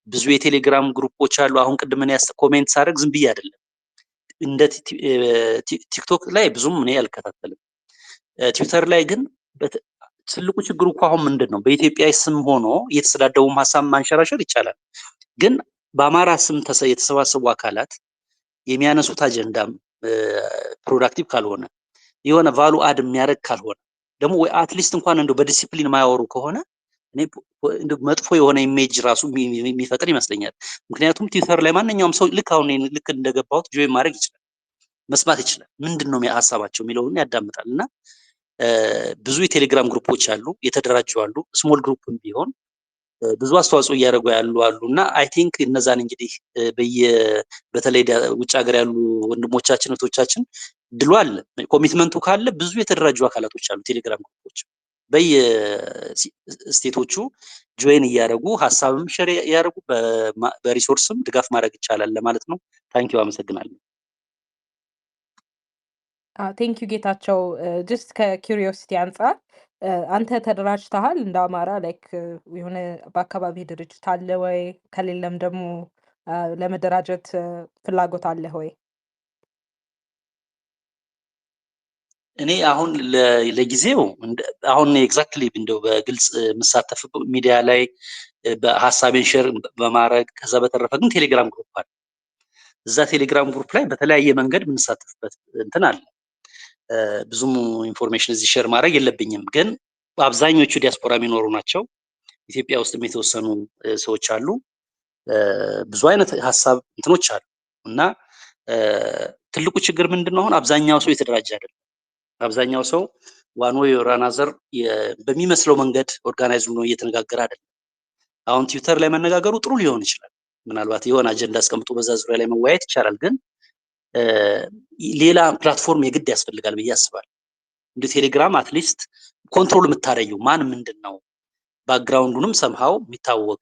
ብዙ የቴሌግራም ግሩፖች አሉ። አሁን ቅድም እኔ ኮሜንት ሳደርግ ዝም ብዬ አይደለም። እንደ ቲክቶክ ላይ ብዙም እኔ አልከታተልም። ትዊተር ላይ ግን ትልቁ ችግሩ እኮ አሁን ምንድን ነው? በኢትዮጵያ ስም ሆኖ እየተሰዳደቡም ሀሳብ ማንሸራሸር ይቻላል። ግን በአማራ ስም የተሰባሰቡ አካላት የሚያነሱት አጀንዳም ፕሮዳክቲቭ ካልሆነ የሆነ ቫሉ አድ የሚያደርግ ካልሆነ ደግሞ ወይ አትሊስት እንኳን እንደው በዲሲፕሊን የማያወሩ ከሆነ እኔ መጥፎ የሆነ ኢሜጅ ራሱ የሚፈጥር ይመስለኛል። ምክንያቱም ትዊተር ላይ ማንኛውም ሰው ልክ አሁን ልክ እንደገባሁት ጆይን ማድረግ ይችላል፣ መስማት ይችላል፣ ምንድን ነው ሀሳባቸው የሚለውን ያዳምጣል። እና ብዙ የቴሌግራም ግሩፖች አሉ፣ የተደራጁ አሉ። ስሞል ግሩፕም ቢሆን ብዙ አስተዋጽኦ እያደረጉ ያሉ አሉ እና አይ ቲንክ እነዛን እንግዲህ በተለይ ውጭ ሀገር ያሉ ወንድሞቻችን እህቶቻችን ድሉ አለ፣ ኮሚትመንቱ ካለ ብዙ የተደራጁ አካላቶች አሉ። ቴሌግራም ግሩፖች በየስቴቶቹ ጆይን እያደረጉ ሀሳብም ሸር እያደረጉ በሪሶርስም ድጋፍ ማድረግ ይቻላል ለማለት ነው። ታንኪዩ፣ አመሰግናለሁ። ቴንክ ዩ ጌታቸው። ጀስት ከኪሪዮሲቲ አንጻር አንተ ተደራጅተሃል እንደ አማራ ላይክ የሆነ በአካባቢ ድርጅት አለ ወይ? ከሌለም ደግሞ ለመደራጀት ፍላጎት አለ ወይ? እኔ አሁን ለጊዜው አሁን ኤግዛክትሊ እንደው በግልጽ የምሳተፍ ሚዲያ ላይ በሀሳቤን ሼር በማድረግ ከዛ በተረፈ ግን ቴሌግራም ግሩፕ አለ። እዛ ቴሌግራም ግሩፕ ላይ በተለያየ መንገድ የምንሳተፍበት እንትን አለ። ብዙም ኢንፎርሜሽን እዚህ ሼር ማድረግ የለብኝም፣ ግን አብዛኞቹ ዲያስፖራ የሚኖሩ ናቸው። ኢትዮጵያ ውስጥም የተወሰኑ ሰዎች አሉ። ብዙ አይነት ሀሳብ እንትኖች አሉ እና ትልቁ ችግር ምንድነው? አሁን አብዛኛው ሰው የተደራጀ አይደለም። አብዛኛው ሰው ዋን ዌይ ኦር አናዘር በሚመስለው መንገድ ኦርጋናይዝ ሆኖ እየተነጋገረ አይደለም። አሁን ትዊተር ላይ መነጋገሩ ጥሩ ሊሆን ይችላል። ምናልባት የሆነ አጀንዳ አስቀምጦ በዛ ዙሪያ ላይ መወያየት ይቻላል። ግን ሌላ ፕላትፎርም የግድ ያስፈልጋል ብዬ አስባለሁ። እንደ ቴሌግራም አትሊስት ኮንትሮል የምታረየው ማን ምንድን ነው ባክግራውንዱንም ሰምሃው የሚታወቅ